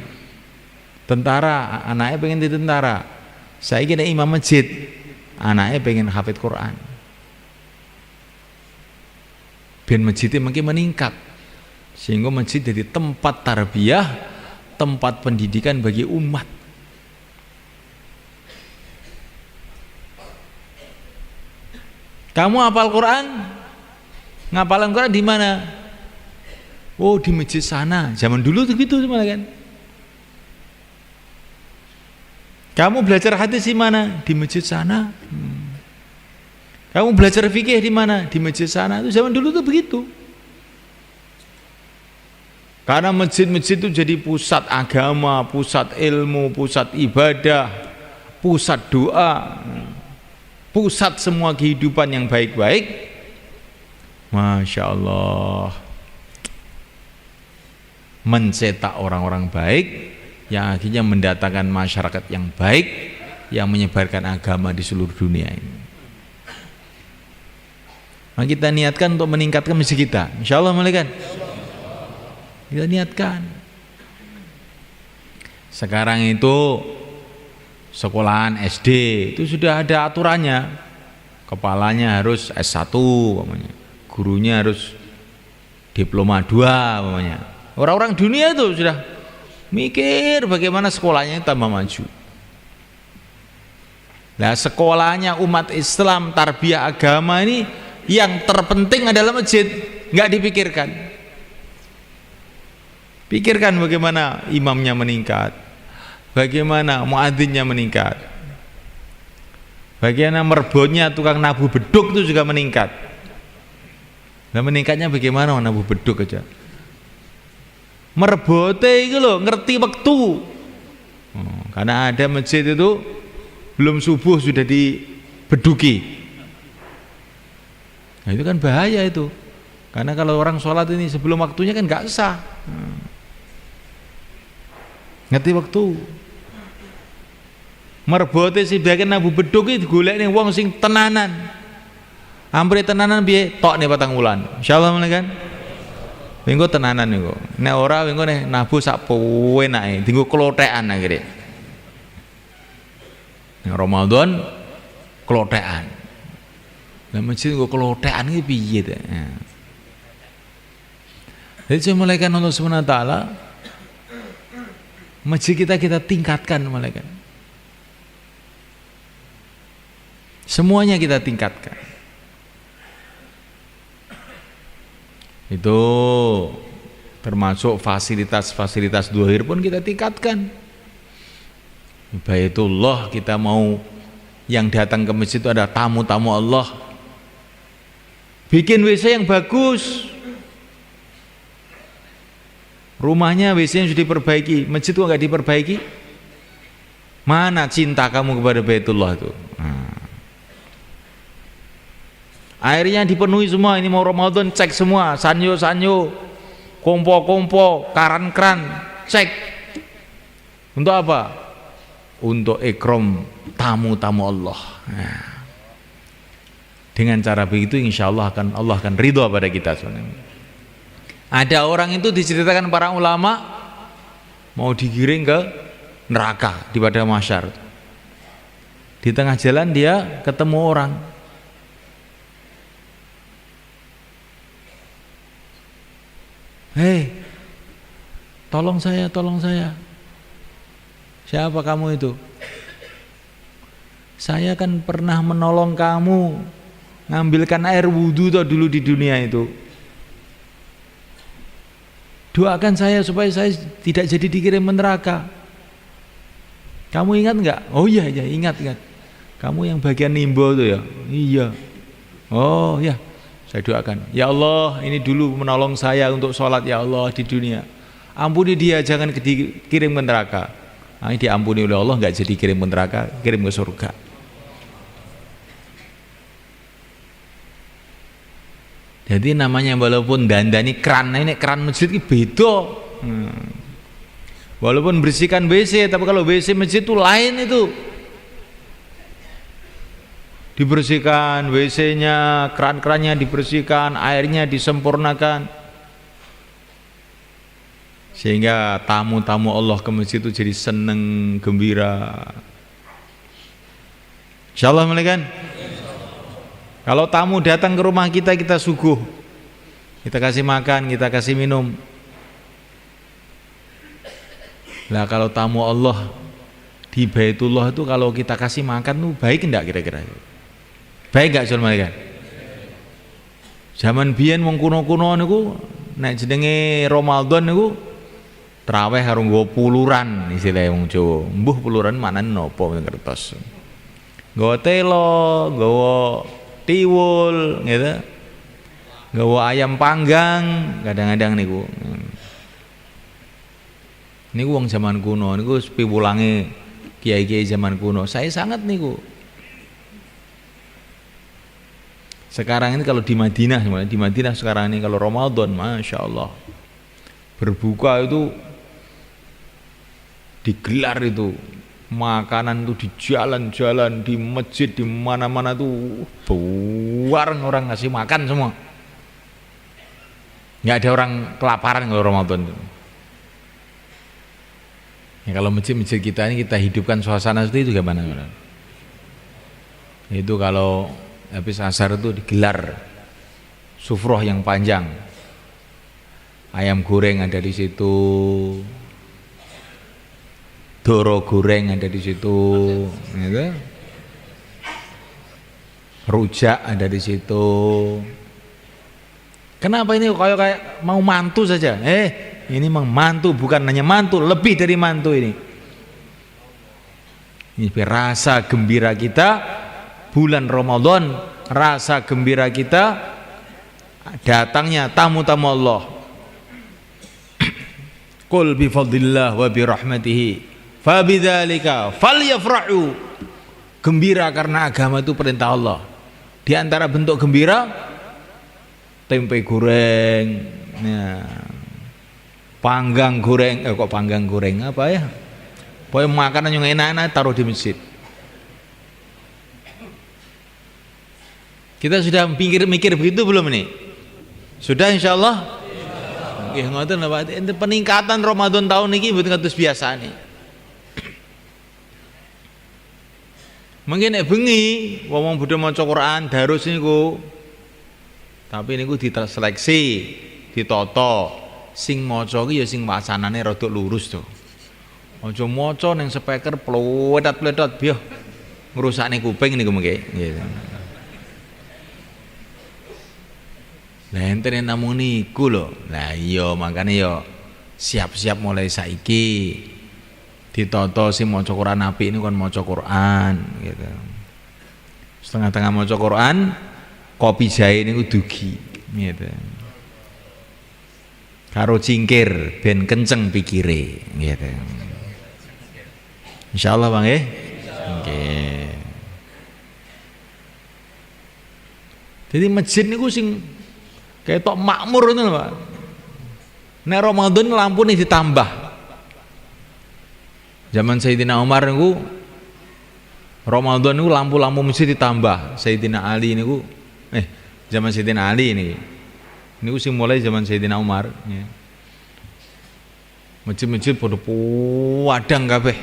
Speaker 1: Tentara anaknya pengen jadi tentara. Saya kira imam masjid anaknya pengen hafid Quran. Biar masjidnya makin meningkat, sehingga masjid jadi tempat tarbiyah, tempat pendidikan bagi umat. Kamu hafal Quran, Ngapalan Quran di mana? Oh, di masjid sana. Zaman dulu tuh gitu malah kan. Kamu belajar hadis di mana? Di masjid sana. Kamu belajar fikih di mana? Di masjid sana. Itu zaman dulu tuh begitu. Karena masjid-masjid itu jadi pusat agama, pusat ilmu, pusat ibadah, pusat doa, pusat semua kehidupan yang baik-baik. Masya Allah, mencetak orang-orang baik yang akhirnya mendatangkan masyarakat yang baik yang menyebarkan agama di seluruh dunia ini. Maka kita niatkan untuk meningkatkan masjid kita, insya Allah mulai kan. Kita niatkan. Sekarang itu sekolahan SD itu sudah ada aturannya. Kepalanya harus S1 namanya. Gurunya harus diploma 2 namanya. Orang-orang dunia itu sudah mikir bagaimana sekolahnya tambah maju. Nah, sekolahnya umat Islam tarbiyah agama ini yang terpenting adalah masjid, nggak dipikirkan. Pikirkan bagaimana imamnya meningkat, bagaimana muadzinnya meningkat, bagaimana merbotnya tukang nabuh beduk itu juga meningkat. Nah, meningkatnya bagaimana nabuh beduk aja? Merbote itu loh, ngerti waktu. Karena ada masjid itu belum subuh sudah dibeduki. Nah, itu kan bahaya itu. Karena kalau orang sholat ini sebelum waktunya kan nggak sah. Ngerti waktu. Merbote si bagian nabu beduk itu golek ning wong sing tenanan. Ampre tenanan piye? Tok nih 4 wulan. Insyaallah mulai kan. Minggu tenanan niku. Nek ora minggu nek nabu sak penake, dienggo klothekan akhire. Nek Ramadan klothekan. Lah masjid nggo klothekan iki piye ta? Jadi saya mulaikan Allah Subhanahu wa taala masjid kita tingkatkan malaikat. Semuanya kita tingkatkan. Itu termasuk fasilitas-fasilitas zuhir pun kita tingkatkan. Baitullah, kita mau yang datang ke masjid itu ada tamu-tamu Allah. Bikin WC yang bagus. Rumahnya WC-nya sudah diperbaiki, masjid kok nggak diperbaiki? Mana cinta kamu kepada Baitullah itu? Airnya dipenuhi semua, ini mau Ramadan cek semua, sanyo-sanyo, kompo-kompo, karan-keran, cek. Untuk apa? Untuk ikram tamu-tamu Allah. Dengan cara begitu insya Allah akan ridho pada kita. Ada orang itu diceritakan para ulama mau digiring ke neraka di padang mahsyar. Di tengah jalan dia ketemu orang. Hei, tolong saya. Siapa kamu itu? Saya kan pernah menolong kamu ngambilkan air wudhu dulu di dunia itu. Doakan saya supaya saya tidak jadi dikirim ke neraka. Kamu ingat enggak? Oh iya ingat. Kamu yang bagian nimbo itu ya? Iya. Oh ya, saya doakan. Ya Allah, ini dulu menolong saya untuk sholat ya Allah di dunia. Ampuni dia, jangan dikirim ke neraka. Nah, ini diampuni oleh Allah, enggak jadi kirim ke neraka, kirim ke surga. Jadi namanya walaupun dandani keran, ini keran masjid ini beda. Walaupun bersihkan WC, tapi kalau WC masjid itu lain itu. Dibersihkan WC-nya, keran-kerannya dibersihkan, airnya disempurnakan. Sehingga tamu-tamu Allah ke masjid itu jadi seneng, gembira. Insyaallah kan? Kalau tamu datang ke rumah kita, kita suguh, kita kasih makan, kita kasih minum. Nah kalau tamu Allah di Baitullah itu kalau kita kasih makan tuh baik enggak kira-kira? Baik enggak Sulaiman? Zaman biyen wong kuno-kuno niku nek jenenge Ramadan niku traweh karo nggo puluran istilah wong Jawa. Mbuh puluran maknane napa ngertos. Nggawa telo, nggawa tiwul gitu. Nggawa ayam panggang kadang-kadang niku. Niku wong zaman kuno niku piwulange kiai-kiai zaman kuno. Saya sangat niku. Sekarang ini kalau di Madinah sekarang ini kalau Ramadan, Masya Allah, berbuka itu digelar itu, makanan itu di jalan-jalan, di masjid, di mana-mana tuh bareng orang ngasih makan semua. Nggak ada orang kelaparan kalau Ramadan itu. Ya, kalau masjid-masjid kita ini kita hidupkan suasana seperti itu gimana? Itu kalau habis asar itu digelar sufroh yang panjang, ayam goreng ada di situ, doro goreng ada di situ, gitu. Rujak ada di situ. Kenapa ini kayak mau mantu saja? Ini memang mantu, bukan hanya mantu, lebih dari mantu ini. Ini rasa gembira kita. Bulan Ramadan, rasa gembira kita datangnya tamu-tamu Allah. Qul bi fadlillah wa bi rahmatihi fa bidzalika falyafrahu. Gembira karena agama itu perintah Allah. Di antara bentuk gembira tempe goreng, ya. Panggang goreng, kok panggang goreng apa ya? Pokoknya makanan yang enak-enak taruh di masjid. Kita sudah mikir begitu belum ini? Sudah insyaallah? Nggih ngoten lho Pak. Peningkatan Ramadan tahun niki mboten kados biasa nih. Mungkin nek bengi wong bodho maca Quran darus niku. Tapi niku diseleksi, ditata. Sing maca ki ya sing wacanane rada lurus to. Aja maca ning speaker pletot-pletot biyo ngrusakne kuping niku mengke. Nggih. Lah enten namung niku lho. Lah iya makane ya siap-siap mulai saiki. Ditata sing maca Quran apik niku kon maca Quran gitu. Setengah-tengah maca Quran, kopi jahe niku dugi gitu. Karo cingkir ben kenceng pikire gitu. Insyaallah Bang nggih. Nggih. Jadi masjid niku sing ketok makmur itu Pak. Nek Ramadan lampu nih ditambah. Zaman Sayyidina Umar niku Ramadan niku lampu-lampu masjid ditambah. Sayyidina Ali niku zaman Sayyidina Ali niki. Niku sing mulai zaman Sayyidina Umar ya. Masjid-masjid padha padang kabeh.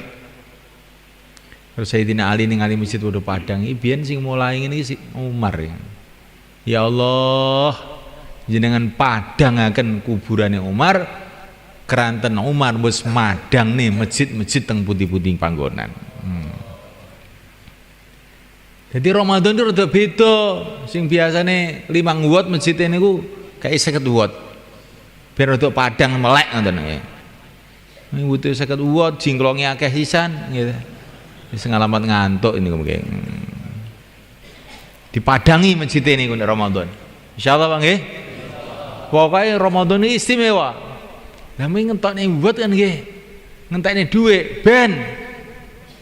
Speaker 1: Terus Sayyidina Ali ningali masjid padha padang. Iki biyen sing mulai ngene iki Umar ya. Ya Allah, jenengan padangaken kuburane Umar, keranten Umar wis madang nih masjid-masjid teng pundi-pundi panggonan. Jadi Ramadan itu rada beda. Sing biasane 5 watt masjid niku kayak 50 watt. Biar rada padang melek ngoten nggih. Ini butuh 50 watt jingklonge akeh sisan gitu. Wis ngalamat ngantuk ini mungkin. Dipadangi masjid niku nek Ramadan. Insyaallah Bang nggih. Pokoknya Ramadan ini istimewa. Lah mung ngentokne buat kan nggih. Ngentekne dhuwit ben.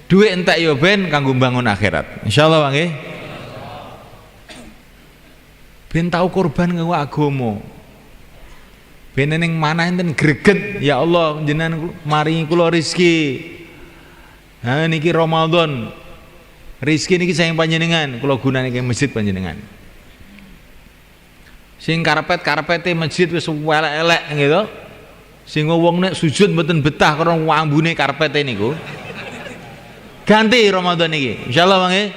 Speaker 1: Dhuwit entek ya ben kanggo bangun akhirat. Insyaallah Bang nggih. Ben tau korban kanggo agama. Ben ning manah enten greget, ya Allah jenengan maringi kula rezeki. Ha niki Ramadan. Rezeki niki sayang panjenengan, kula gunane ke masjid panjenengan. Sing karpet-karpete masjid wis elek-elek gitu. Sing wong nek sujud mboten betah karo ambune karpete niku. Ganti Ramadan iki. Insyaallah Bang nggih.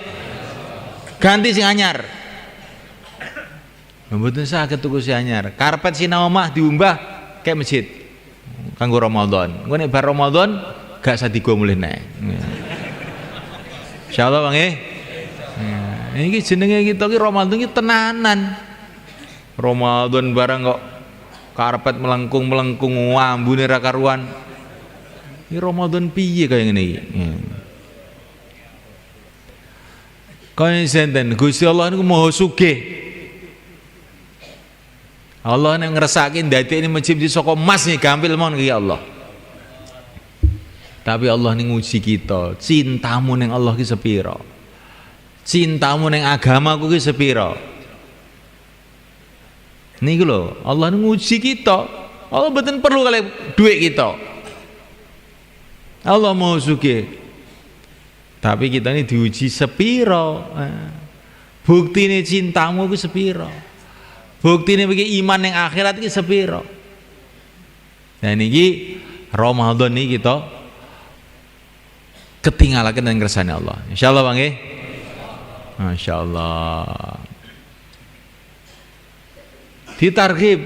Speaker 1: Ganti sing anyar. Mboten saged tuku sing anyar. Karpet sinau omah diumbah kayak masjid. Kanggo Ramadan. Engko nek bar Ramadan gak sadigo mulih nek. Insyaallah Bang nggih. Iki jenenge kita iki Ramadan iki tenanan. Ramadan barang kok karpet melengkung ambune ra karuan. Iki Ramadan piye kaya ngene iki? Kaya senten Gusti Allah niku Maha Sugih. Allah nek ngresake ndadekne masjid saka emas nih gampil mon iki Allah. Tapi Allah ning nguji kita, cintamu ning Allah ki sepira? Cintamu ning agamaku ki sepira? Niku lho, Allah nguji kita. Allah mboten perlu kali duit kita. Allah mau sugih. Tapi kita ini diuji sepiro. Buktine cintamu ku sepiro. Buktine iki iman yang akhirat iki sepiro. Nah niki Ramadan ini kita ketinggalaken dengan kersane Allah. Insyaallah Bang nggih. Masyaallah. Ditarghib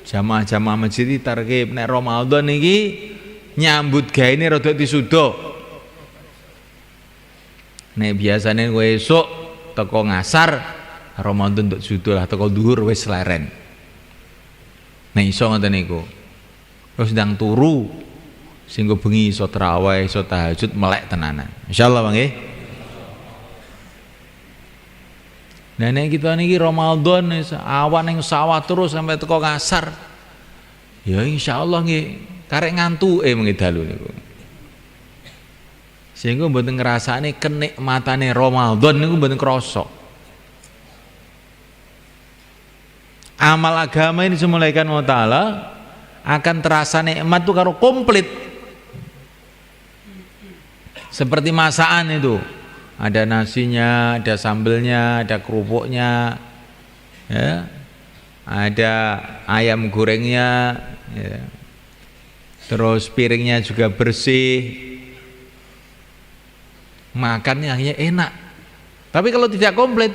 Speaker 1: jamaah-jamaah masjid ditarghib nek Ramadan niki nyambut gawe ini rada disuda. Nek biasane kowe esuk teko ngasar Ramadan untuk suda lah teko dhuwur wis leren. Nek iso ngoten niku. Terus ndang turu sing bengi iso tarawih, iso tahajud melek tenanan. Insyaallah Bang nggih. Nah nek kita niki Ramadan awan ning sawah terus sampai teko ngasar. Ya insyaallah nggih karek ngantuke mengi dalu niku. Sehingga mboten ngrasane kenikmatane Ramadan niku mboten krasa. Amal agama ini dimulaikan Allah Ta'ala akan terasa nikmat tuh karo komplit. Seperti masakan itu. Ada nasinya, ada sambelnya, ada kerupuknya, ya, ada ayam gorengnya, ya. Terus piringnya juga bersih, makannya hanya enak. Tapi kalau tidak komplit,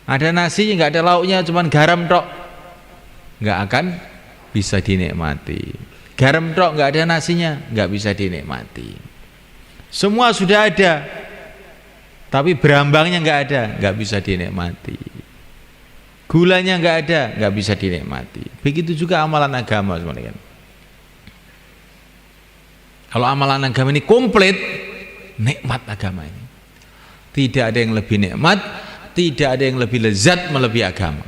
Speaker 1: ada nasinya nggak ada lauknya, cuman garam tok, nggak akan bisa dinikmati. Garam tok nggak ada nasinya, nggak bisa dinikmati. Semua sudah ada, tapi berambangnya nggak ada, nggak bisa dinikmati. Gulanya nggak ada, nggak bisa dinikmati. Begitu juga amalan agama sebenarnya. Kalau amalan agama ini komplit, nikmat agama ini. Tidak ada yang lebih nikmat, tidak ada yang lebih lezat melebihi agama.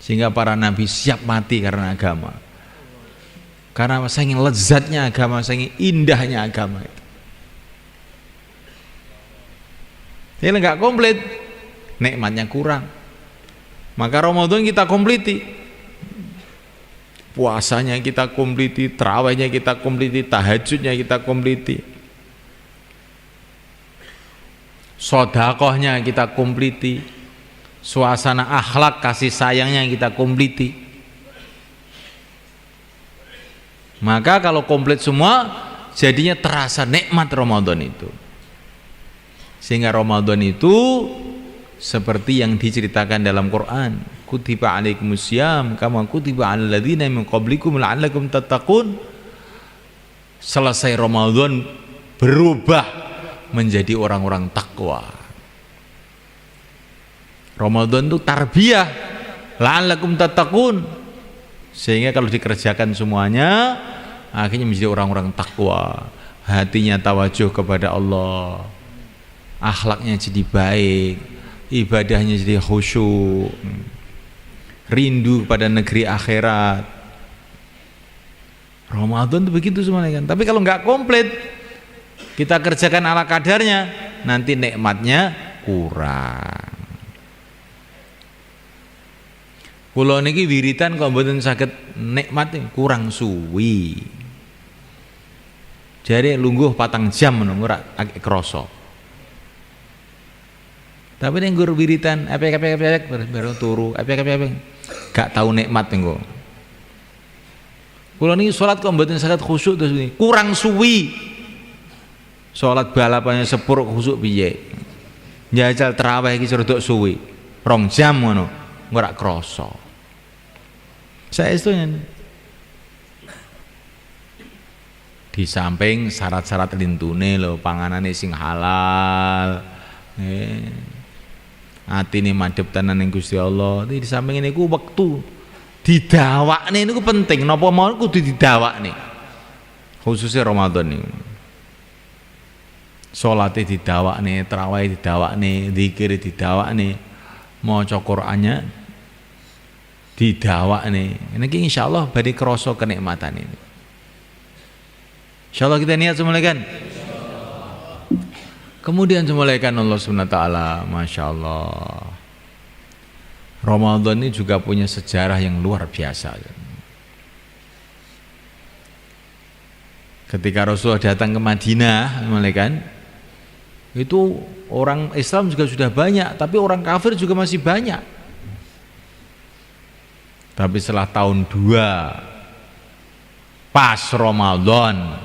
Speaker 1: Sehingga para nabi siap mati karena agama. Karena saking lezatnya agama, saking indahnya agama itu. Ini enggak komplit, nikmatnya kurang. Maka Ramadan kita kompliti. Puasanya kita kompliti, tarawihnya kita kompliti, tahajudnya kita kompliti. Sedekahnya kita kompliti. Suasana akhlak kasih sayangnya kita kompliti. Maka kalau komplit semua jadinya terasa nikmat Ramadan itu. Sehingga Ramadan itu seperti yang diceritakan dalam Quran, kutiba alaikumusiyam kama kutiba alal ladzina min qablikum la'allakum tattaqun. Selesai Ramadan berubah menjadi orang-orang takwa. Ramadan itu tarbiyah la'allakum tattaqun. Sehingga kalau dikerjakan semuanya akhirnya menjadi orang-orang takwa, hatinya tawajuh kepada Allah, akhlaknya jadi baik, ibadahnya jadi khusyuk, rindu kepada negeri akhirat. Ramadan itu begitu semuanya kan. Tapi kalau nggak komplit, kita kerjakan ala kadarnya, nanti nikmatnya kurang. Kula niki wiritan kok mboten saged nikmat kurang suwi. Jare lungguh 4 jam ngono ora agek krasa. Tapi nek nggur wiritan epek-epek baru turu, epek-epek gak tahu nikmat engko. Kula niki salat kok mboten saged khusyuk terus ini. Kurang suwi. Salat balapannya sepur khusyuk piye? Njajal tarawih iki rodok suwi. 2 jam ngono, ora krasa. Saya itu di samping syarat-syarat lintune lho, panganane sing halal, atine madhep tenan ning Gusti Allah. Di samping niku wektu didawakne niku penting. Napa mawon kudu didawakne. Khususnya Ramadan niku. Salate didawakne, tarawih didawakne, zikir didawakne, maca Qur'annya didawakne. Niki insyaallah badhe krasa kenikmatan ini. Insyaallah kita niat semulaikan. Kemudian semulaikan Allah Subhanahu wa taala, masyaallah. Ramadan ini juga punya sejarah yang luar biasa. Ketika Rasulullah datang ke Madinah, semulaikan, itu orang Islam juga sudah banyak, tapi orang kafir juga masih banyak. Tapi setelah tahun 2 pas Ramadan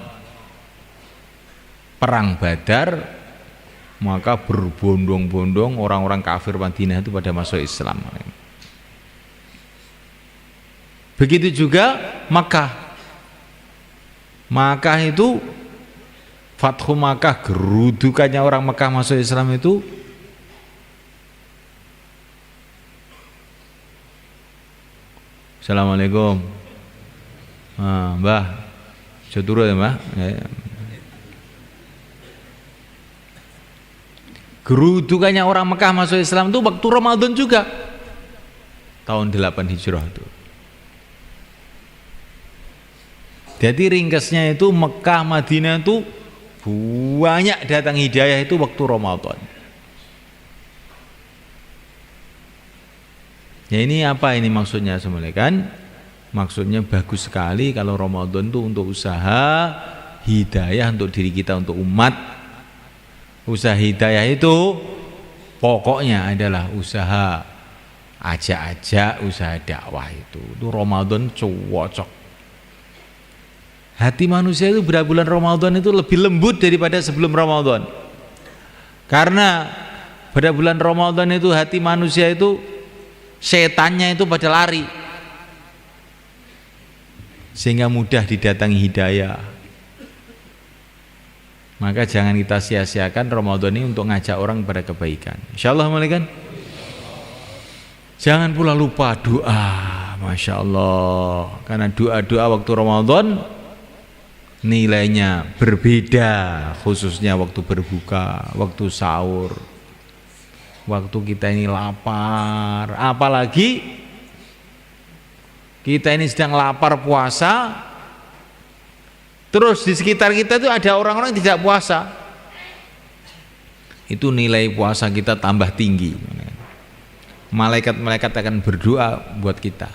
Speaker 1: perang Badar, maka berbondong-bondong orang-orang kafir Madinah itu pada masuk Islam. Begitu juga Makkah. Makkah itu Fathu Makkah, gerudukannya orang Makkah masuk Islam itu Assalamualaikum. Mbah, bisa turun ya Mbah? Gerudukannya orang Mekah masuk Islam itu waktu Ramadan juga, tahun 8 Hijrah itu. Jadi ringkasnya itu Mekah Madinah itu banyak datang hidayah itu waktu Ramadan. Ya ini apa ini maksudnya semuanya kan? Maksudnya bagus sekali kalau Ramadan itu untuk usaha hidayah untuk diri kita, untuk umat. Usaha hidayah itu pokoknya adalah usaha ajak-ajak, usaha dakwah itu Ramadan cocok. Hati manusia itu pada bulan Ramadan itu lebih lembut daripada sebelum Ramadan. Karena pada bulan Ramadan itu hati manusia itu setannya itu pada lari. Sehingga mudah didatangi hidayah. Maka jangan kita sia-siakan Ramadan ini untuk ngajak orang pada kebaikan. Insyaallah malaikat. Jangan pula lupa doa. Masya Allah. Karena doa-doa waktu Ramadan nilainya berbeda, khususnya waktu berbuka, waktu sahur, waktu kita ini lapar, apalagi kita ini sedang lapar puasa, terus di sekitar kita itu ada orang-orang yang tidak puasa, itu nilai puasa kita tambah tinggi. Malaikat-malaikat akan berdoa buat kita.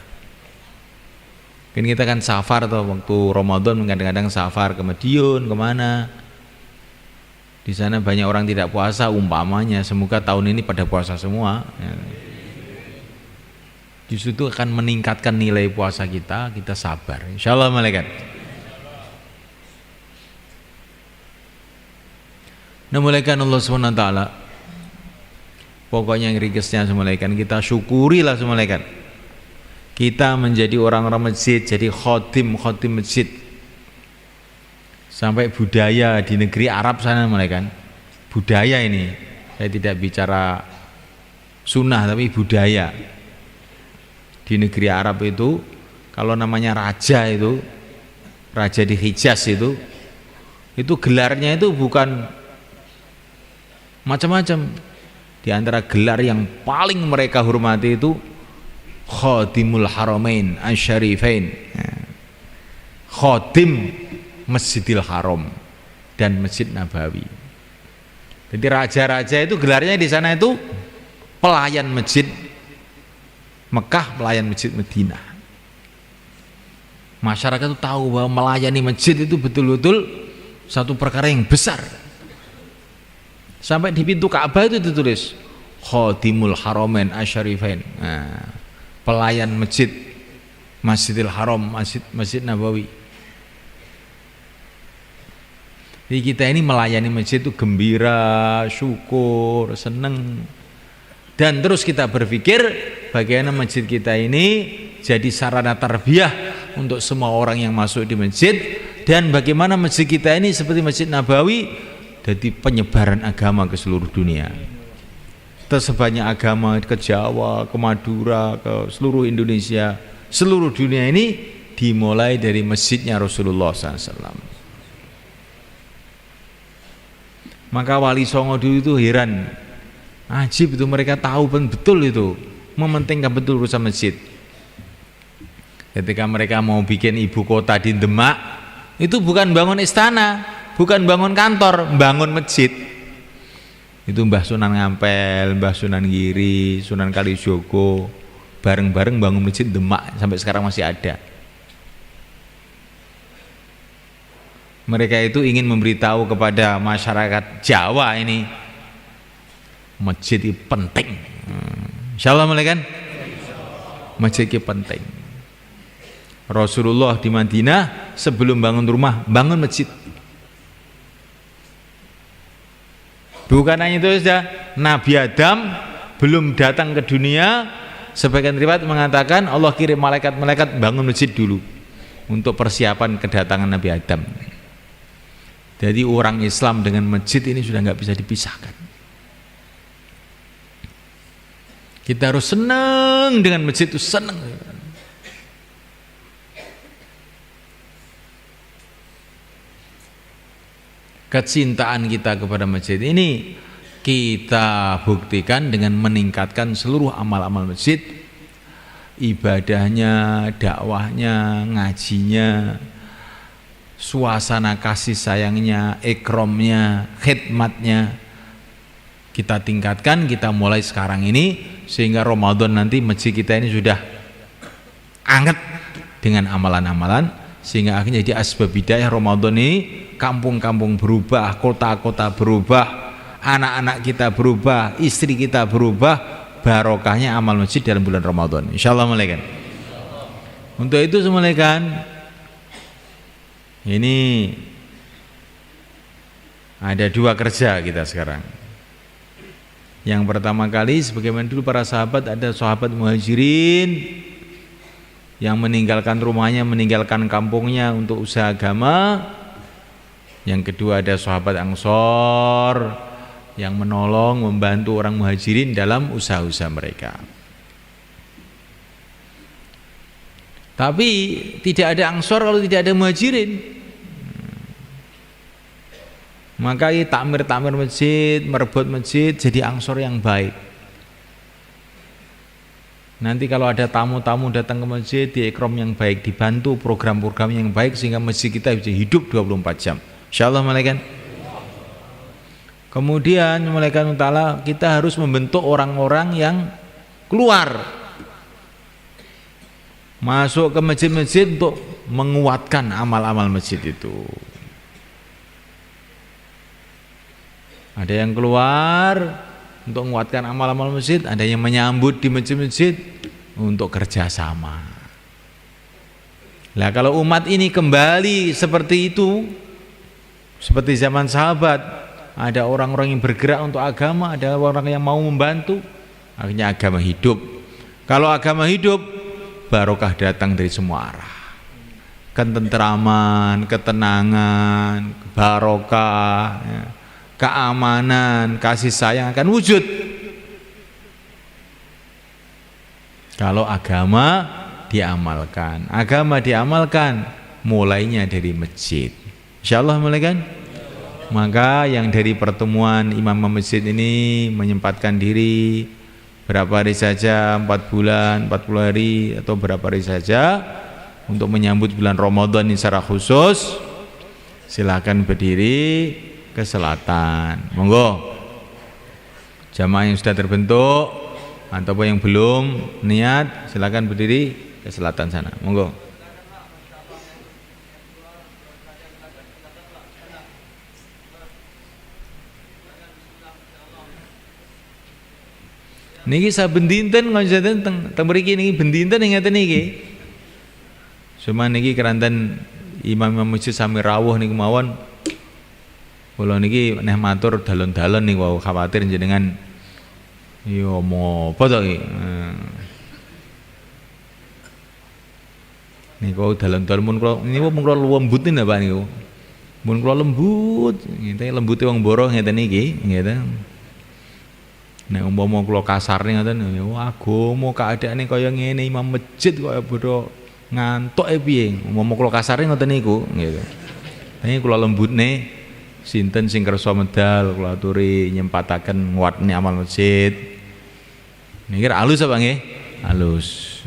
Speaker 1: Kan kita kan safar tuh waktu Ramadan, kadang-kadang safar ke Madiun kemana, di sana banyak orang tidak puasa umpamanya, semoga tahun ini pada puasa semua. Justru itu akan meningkatkan nilai puasa kita sabar. Insyaallah malaikat. Nah malaikat Allah SWT, pokoknya yang ringkasnya malaikat kita syukurilah malaikat. Kita menjadi orang-orang masjid, jadi khotim masjid. Sampai budaya di negeri Arab sana mereka kan, budaya ini, saya tidak bicara sunnah tapi budaya. Di negeri Arab itu kalau namanya raja itu, raja di Hijaz itu gelarnya itu bukan macam-macam. Di antara gelar yang paling mereka hormati itu Khatimul Haramain Asy-Syarifain, Khatim Masjidil Haram dan Masjid Nabawi. Jadi raja-raja itu gelarnya di sana itu pelayan masjid Mekah, pelayan masjid Madinah. Masyarakat itu tahu bahwa melayani masjid itu betul-betul satu perkara yang besar. Sampai di pintu Ka'bah itu ditulis Khatimul Haramain Asy-Syarifain. Pelayan masjid Masjidil Haram, Masjid Nabawi. Jadi kita ini melayani masjid itu gembira, syukur, senang. Dan terus kita berpikir bagaimana masjid kita ini jadi sarana tarbiyah untuk semua orang yang masuk di masjid, dan bagaimana masjid kita ini seperti Masjid Nabawi jadi penyebaran agama ke seluruh dunia. tersebarnya agama ke Jawa, ke Madura, ke seluruh Indonesia, seluruh dunia ini dimulai dari masjidnya Rasulullah SAW. Maka Wali Songo dulu itu heran, ajib itu, mereka tahu betul itu, mementingkan betul urusan masjid. Ketika mereka mau bikin ibu kota di Demak, itu bukan bangun istana, bukan bangun kantor, bangun masjid. Itu Mbah Sunan Ngampel, Mbah Sunan Giri, Sunan Kalijogo bareng-bareng bangun masjid Demak, sampai sekarang masih ada. Mereka itu ingin memberitahu kepada masyarakat Jawa ini, masjid itu penting. Insyaallah mulai kan? Masjid itu penting. Rasulullah di Madinah sebelum bangun rumah, bangun masjid. Bukan hanya itu saja, Nabi Adam belum datang ke dunia, sebagian riwayat mengatakan Allah kirim malaikat-malaikat bangun masjid dulu untuk persiapan kedatangan Nabi Adam. Jadi orang Islam dengan masjid ini sudah nggak bisa dipisahkan. Kita harus senang dengan masjid itu, senang. Kecintaan kita kepada masjid ini kita buktikan dengan meningkatkan seluruh amal-amal masjid, ibadahnya, dakwahnya, ngajinya, suasana kasih sayangnya, ikromnya, khidmatnya kita tingkatkan, kita mulai sekarang ini, sehingga Ramadan nanti masjid kita ini sudah anget dengan amalan-amalan, sehingga akhirnya jadi asbab hidayah Ramadan ini, kampung-kampung berubah, kota-kota berubah, anak-anak kita berubah, istri kita berubah, barokahnya amal masjid dalam bulan Ramadan. Insyaallah mulai kan. Untuk itu semula kan, ini ada dua kerja kita sekarang. Yang pertama kali, sebagaimana dulu para sahabat, ada sahabat muhajirin yang meninggalkan rumahnya, meninggalkan kampungnya untuk usaha agama. Yang kedua ada sahabat Ansor yang menolong, membantu orang muhajirin dalam usaha-usaha mereka. Tapi tidak ada Ansor kalau tidak ada muhajirin. Maka takmir-takmir masjid, merebut masjid, jadi Ansor yang baik. Nanti kalau ada tamu-tamu datang ke masjid, di ikram yang baik, dibantu program-program yang baik, sehingga masjid kita bisa hidup 24 jam. Insyaallah malaikat. Kemudian malaikat ta'ala, kita harus membentuk orang-orang yang keluar masuk ke masjid-masjid untuk menguatkan amal-amal masjid itu. Ada yang keluar untuk menguatkan amal-amal masjid, ada yang menyambut di masjid-masjid untuk kerjasama. Nah kalau umat ini kembali seperti itu, seperti zaman sahabat, ada orang-orang yang bergerak untuk agama, ada orang yang mau membantu, akhirnya agama hidup. Kalau agama hidup, barokah datang dari semua arah. Ketentraman, ketenangan, barokah, ya, keamanan, kasih sayang akan wujud. Kalau agama diamalkan, mulainya dari masjid. Insyaallah mulai kan? Maka yang dari pertemuan imam masjid ini menyempatkan diri berapa hari saja, 4 bulan, 40 hari atau berapa hari saja untuk menyambut bulan Ramadan ini secara khusus, silakan berdiri ke selatan. Monggo. Jamaah yang sudah terbentuk ataupun yang belum niat, silakan berdiri ke selatan sana. Monggo. Niki saben dinten ngajaten teng mriki niki ben dinten ngeten niki. Cuma niki keranten imam-imam masjid sami rawuh niku mawon. Kula niki neh matur dalon-dalon niku wau khawatir jenengan yo mau apa to iki. Niku dalon-dalon mun kula niku mun kula lembut napa Pak niku. Mun kula lembut, ngene lembute wong boro ngeten niki, ngeten. Nek umpama kula kasarne ngoten ya agama keadaane kaya ngene imam masjid kaya bodo ngantuk piye. Umpama kula kasarne ngoten niku gitu. Tapi kula lembutne sinten sing kersa medal kula aturi nyempataken nguatne amal masjid. Niki halus apa nggih? Halus.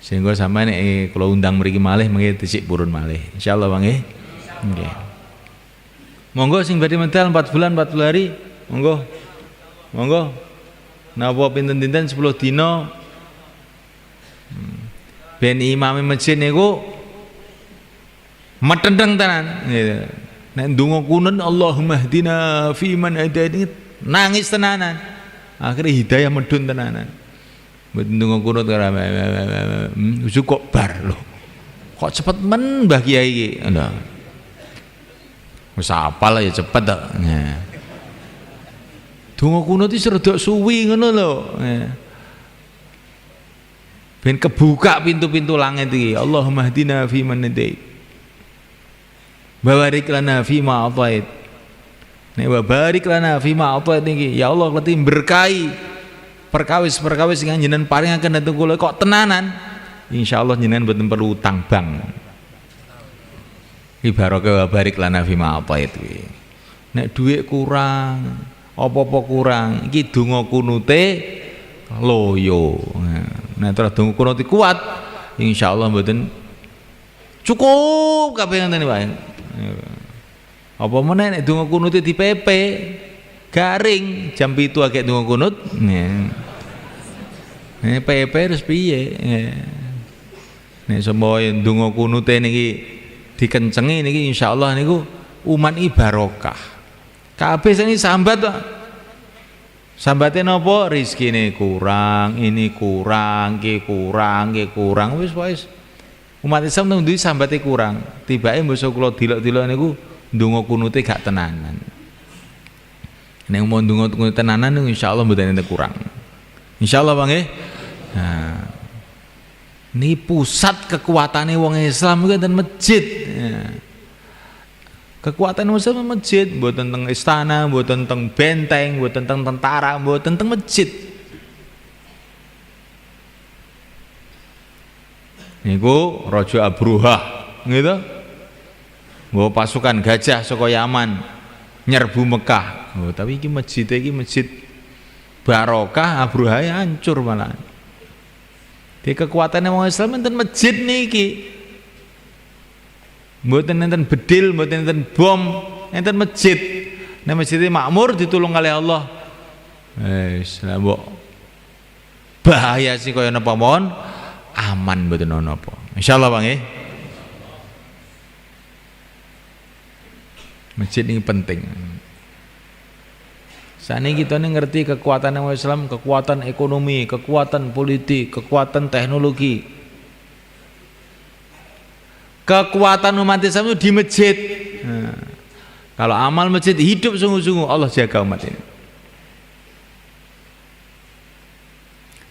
Speaker 1: Sehingga sampeyan nek kula undang mriki malih mengki dhisik purun malih. Insyaallah Bang nggih. Nggih. Monggo sing badhe medal 4 bulan 40 hari, monggo. Monggo. Napa pinten-pinten 10 dina. Ben imam masjid niku metendeng tenan. Nek ndonga kunut Allahumma hdina fi man hadait nangis tenanan. Akhire hidayah medun tenanan. Mboten ndonga kunut kok bar lho. Kok cepet men Mbah Kiai iki. Lho. Wis apal ya cepet tok. Donga kunut iki rada suwi ngono lho. Ben kebuka pintu-pintu langit iki. Allahumma hdina fi man hadait. Wa barik lana fi ma atait. Nek wa barik lana fi ma atait iki, ya Allah leti berkahi perkawis-perkawis sing jenengan paringaken dhateng kula kok tenanan. Insyaallah jenengan mboten perlu utang bank. Ibaratke wa barik lana fi ma atait iki. Nek dhuwit kurang apa-apa kurang iki donga kunute loyo. Nah terus donga kunut kuat insyaallah mboten cukup kabeh ngoten wae. Apa meneh nek donga kunute dipepe garing jam 7 agek donga kunut. Nek pepe terus piye? Nek semboe donga kunute niki dikencengi niki insyaallah niku umat iki barokah. Kabeh sing sambat kok. Sambate napa? Rezekine kurang, ini kurang, ki kurang, ki kurang. Wis umat Islam nduwi sambate kurang. Tibake mbasa kula dilok-dilok niku ndonga kunute gak tenanan. Nek mau ndonga kunute tenanan niku insyaallah mboten enten kurang. Insyaallah Bang nggih. Nah. Ini pusat kekuatane wong Islam kuwi enten masjid. Kekuatan Muslim masjid, mboten teng istana, mboten teng benteng, mboten teng tentara, mboten teng masjid. Niku Raja Abruhah, gitu. Nggawa pasukan gajah saka Yaman nyerbu Mekah. Oh, tapi iki masjid barokah, Abruhah hancur malah. Di kekuatan wong Islam enten masjid niki. Mboten enten bedil, mboten enten bom, enten masjid. Nek masjid makmur ditulung oleh Allah. Wis lah mbok bahaya sih kaya napa mawon aman mboten ana apa. Insyaallah Bang nggih. Masjid ini penting. Saniki kita ngerti kekuatan Islam, kekuatan ekonomi, kekuatan politik, kekuatan teknologi. Kekuatan umat Islam itu di masjid. Nah, kalau amal masjid hidup sungguh-sungguh Allah jaga umat ini.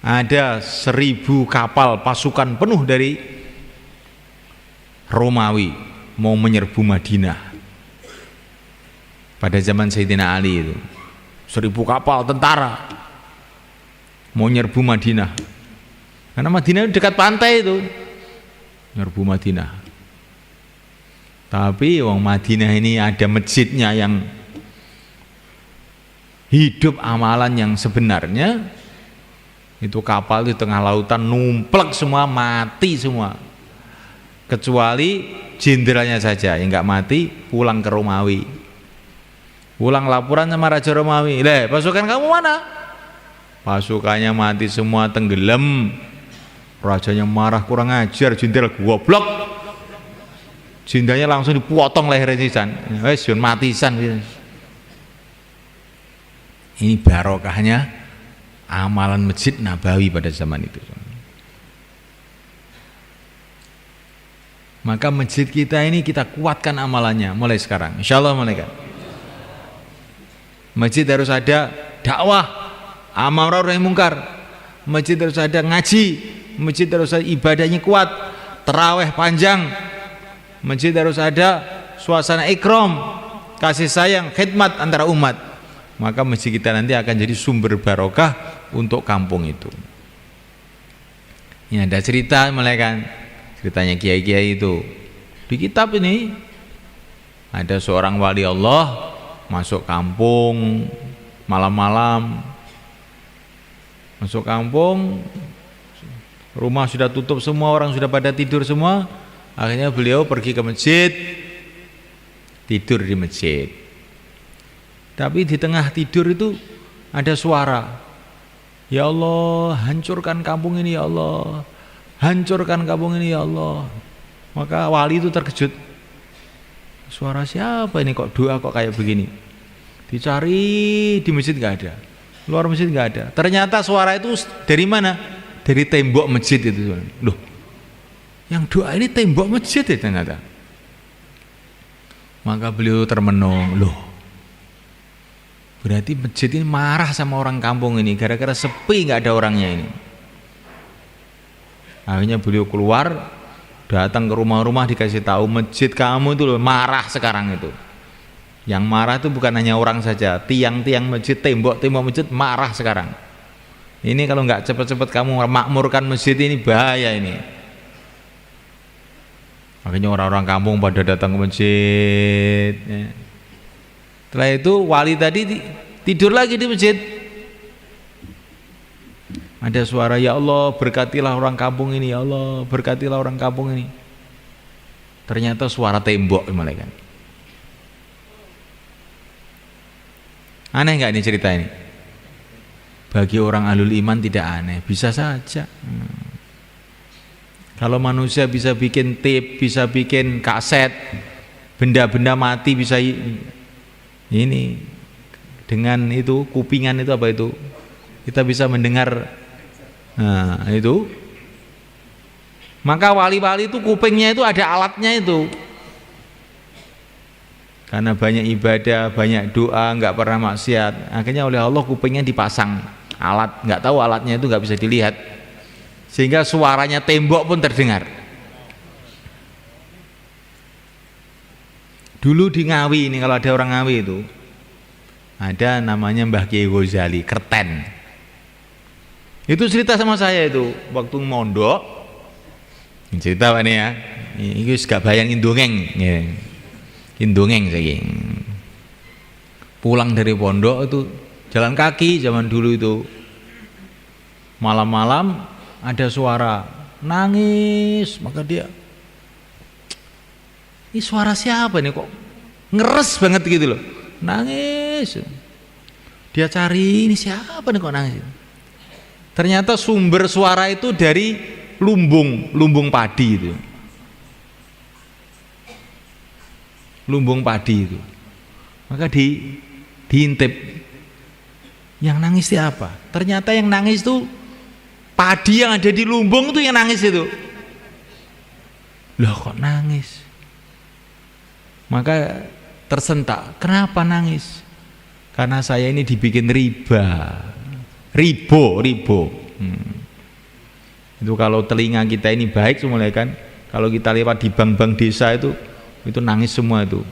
Speaker 1: Ada 1000 kapal pasukan penuh dari Romawi mau menyerbu Madinah. Pada zaman Sayyidina Ali itu 1000 kapal tentara mau nyerbu Madinah. Karena Madinah dekat pantai itu. Nyerbu Madinah. Tapi wong Madinah ini ada masjidnya yang hidup amalan yang sebenarnya. Itu kapal di tengah lautan numplek semua, mati semua. Kecuali jenderalnya saja yang enggak mati, pulang ke Romawi. Pulang laporan sama Raja Romawi. Pasukan kamu mana? Pasukannya mati semua, tenggelam. Rajanya marah, kurang ajar, jenderal goblok. Jenderalnya langsung dipotong lehernya sisan. Wes mati sisan. Ini barokahnya amalan Masjid Nabawi pada zaman itu. Maka masjid kita ini kita kuatkan amalannya mulai sekarang. Insyaallah malaikat. Masjid harus ada dakwah, amar ma'ruf nahi mungkar. Masjid harus ada ngaji, masjid harus ada ibadahnya kuat, tarawih panjang. Masjid harus ada suasana ikram, kasih sayang, khidmat antara umat. maka masjid kita nanti akan jadi sumber barokah untuk kampung itu. Ini ada cerita mulai kan, ceritanya kiai-kiai itu di kitab ini. Ada seorang wali Allah masuk kampung malam-malam, masuk kampung, rumah sudah tutup semua, orang sudah pada tidur semua. Akhirnya beliau pergi ke masjid, tidur di masjid. Tapi di tengah tidur itu ada suara, ya Allah, hancurkan kampung ini ya Allah, hancurkan kampung ini ya Allah. Maka wali itu terkejut, suara siapa ini kok doa kok kayak begini. Dicari di masjid nggak ada, luar masjid nggak ada. Ternyata suara itu dari mana? Dari tembok masjid itu. Loh, yang doa ini tembok masjid ya ternyata. Maka beliau termenung, loh, berarti masjid ini marah sama orang kampung ini gara-gara sepi nggak ada orangnya ini. Akhirnya beliau keluar, datang ke rumah-rumah, dikasih tahu masjid kamu itu loh marah sekarang itu. Yang marah itu bukan hanya orang saja, tiang-tiang masjid, tembok-tembok masjid marah sekarang. Ini kalau nggak cepat-cepat kamu makmurkan masjid ini bahaya ini. Makanya orang-orang kampung pada datang ke masjid. Setelah itu wali tadi tidur lagi di masjid. Ada suara, ya Allah berkatilah orang kampung ini, ya Allah berkatilah orang kampung ini. Ternyata suara tembok malaikat. Aneh nggak ini cerita ini? Bagi orang ahlul iman tidak aneh, bisa saja. Kalau manusia bisa bikin tape, bisa bikin kaset, benda-benda mati bisa ini dengan itu kupingan itu apa itu? Kita bisa mendengar. Nah, itu. Maka wali-wali itu kupingnya itu ada alatnya itu. Karena banyak ibadah, banyak doa, nggak pernah maksiat. Akhirnya oleh Allah kupingnya dipasang alat, nggak tahu alatnya itu nggak bisa dilihat. Sehingga suaranya tembok pun terdengar. Dulu di Ngawi ini kalau ada orang Ngawi itu ada namanya Mbah Kiai Ghazali, Kerten. Itu cerita sama saya itu waktu mondok. Cerita Pak ini ya. Ini gak bayangin dongeng. Dongeng saya. Pulang dari pondok itu jalan kaki zaman dulu itu. Malam-malam ada suara nangis, maka dia, ini suara siapa nih kok ngeres banget gitu loh, nangis. Dia cari ini siapa nih kok nangis. Ternyata sumber suara itu dari lumbung padi itu, lumbung padi itu. Maka diintip, yang nangis siapa? Ternyata yang nangis itu padi yang ada di lumbung itu yang nangis itu. Loh kok nangis? Maka tersentak, kenapa nangis? Karena saya ini dibikin ribo. Itu kalau telinga kita ini baik semuanya kan, kalau kita lewat di bank-bank desa itu nangis semua itu.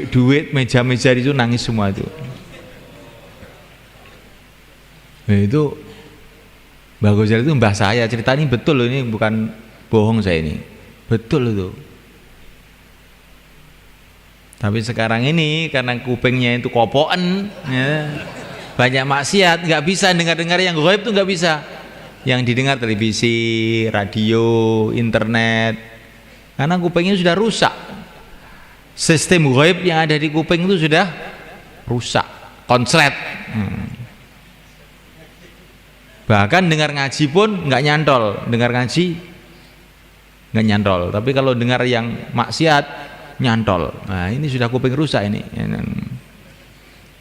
Speaker 1: Duit meja-meja itu nangis semua itu. Nah, itu Mbah Ghazali itu mbah saya, cerita ini betul loh, ini bukan bohong saya ini, betul itu. Tapi sekarang ini karena kupingnya itu kopoan, ya, banyak maksiat, nggak bisa dengar yang gaib itu nggak bisa. Yang didengar televisi, radio, internet, karena kupingnya sudah rusak. Sistem gaib yang ada di kuping itu sudah rusak, konslet. Bahkan dengar ngaji pun nggak nyantol, dengar ngaji nggak nyantol. Tapi kalau dengar yang maksiat nyantol. Nah ini sudah kuping rusak ini.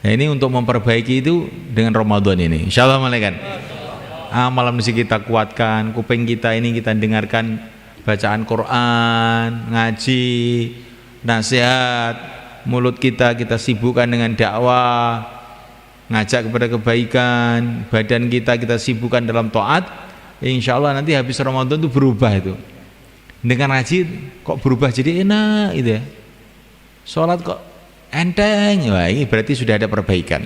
Speaker 1: Nah ini untuk memperbaiki itu dengan Ramadan ini. Insyaallah malaikat. Malam mesti kita kuatkan kuping kita ini, kita dengarkan bacaan Quran, ngaji, nasihat. Mulut kita sibukkan dengan dakwah, ngajak kepada kebaikan. Badan kita sibukkan dalam taat. Insya Allah nanti habis Ramadan itu berubah itu. Dengan ngaji kok berubah jadi enak gitu ya. Sholat kok enteng. Wah ini berarti sudah ada perbaikan.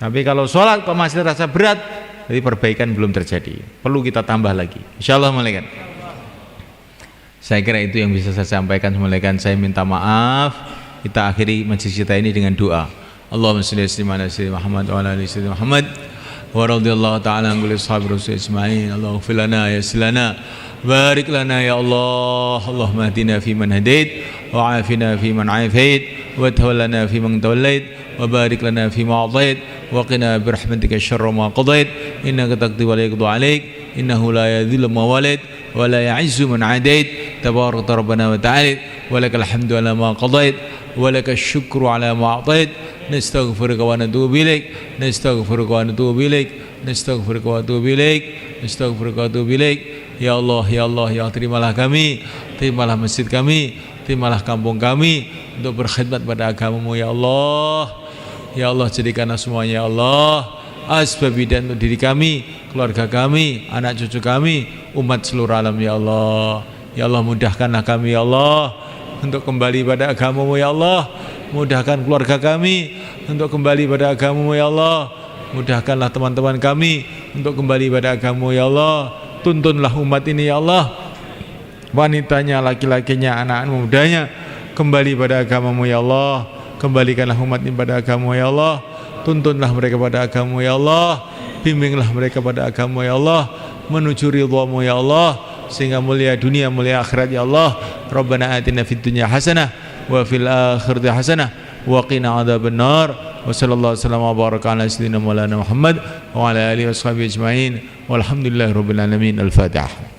Speaker 1: Tapi kalau sholat kok masih terasa berat, jadi perbaikan belum terjadi, perlu kita tambah lagi. Insyaallah malaikat. Saya kira itu yang bisa saya sampaikan. Malaikat, saya minta maaf. Kita akhiri majelis kita ini dengan doa. Allahumma shalli ala sayyidina Muhammad wa ala ali sayyidina Muhammad wa radhiyallahu ta'ala an kulli ashabi rasul isma'in. Allahumma fil lana yassir lana barik lana ya Allah. Allahumma hdina fi man hadait wa afina fi man afait wa tawallana fi man tawallait wa barik lana fi ma atait wa qina bi rahmatika syarra ma qadait innaka taqdi wa la yuqda alaik innahu la yadhillu ma walait wa la ya'izzu man adait tabarakta rabbana wa ta'ala wa lakal hamdu ala ma qadait wa lakal syukru ala ma atait nastaghfiruka wa natubu ilaik nastaghfiruka wa natubu ilaik nastaghfiruka wa natubu ilaik nastaghfiruka wa natubu ilaik. Ya Allah, ya Allah, ya Allah, terimalah kami, terimalah masjid kami, terimalah kampung kami untuk berkhidmat pada agama-Mu ya Allah. Ya Allah, jadikanlah semuanya ya Allah asbab hidayah untuk diri kami, keluarga kami, anak cucu kami, umat seluruh alam ya Allah. Ya Allah, mudahkanlah kami ya Allah untuk kembali pada agama-Mu ya Allah. Mudahkan keluarga kami untuk kembali pada agama-Mu ya Allah. Mudahkanlah teman-teman kami untuk kembali pada agama-Mu ya Allah. Tuntunlah umat ini ya Allah, wanitanya, laki-lakinya, anak-anak mudanya kembali pada agama-Mu ya Allah. Kembalikanlah umat ini pada agama-Mu ya Allah. Tuntunlah mereka pada agama-Mu ya Allah. Bimbinglah mereka pada agama-Mu ya Allah, menuju ridha-Mu ya Allah, sehingga mulia dunia, mulia akhirat ya Allah. Rabbana atina fid dunya hasanah wa fil akhirati hasanah wa qina adzabannar. Wa sallallahu wasallam wa baraka ala sayyidina Maulana Muhammad wa ala alihi washabihi ajma'in walhamdulillahi rabbil alamin. Al-Fatihah.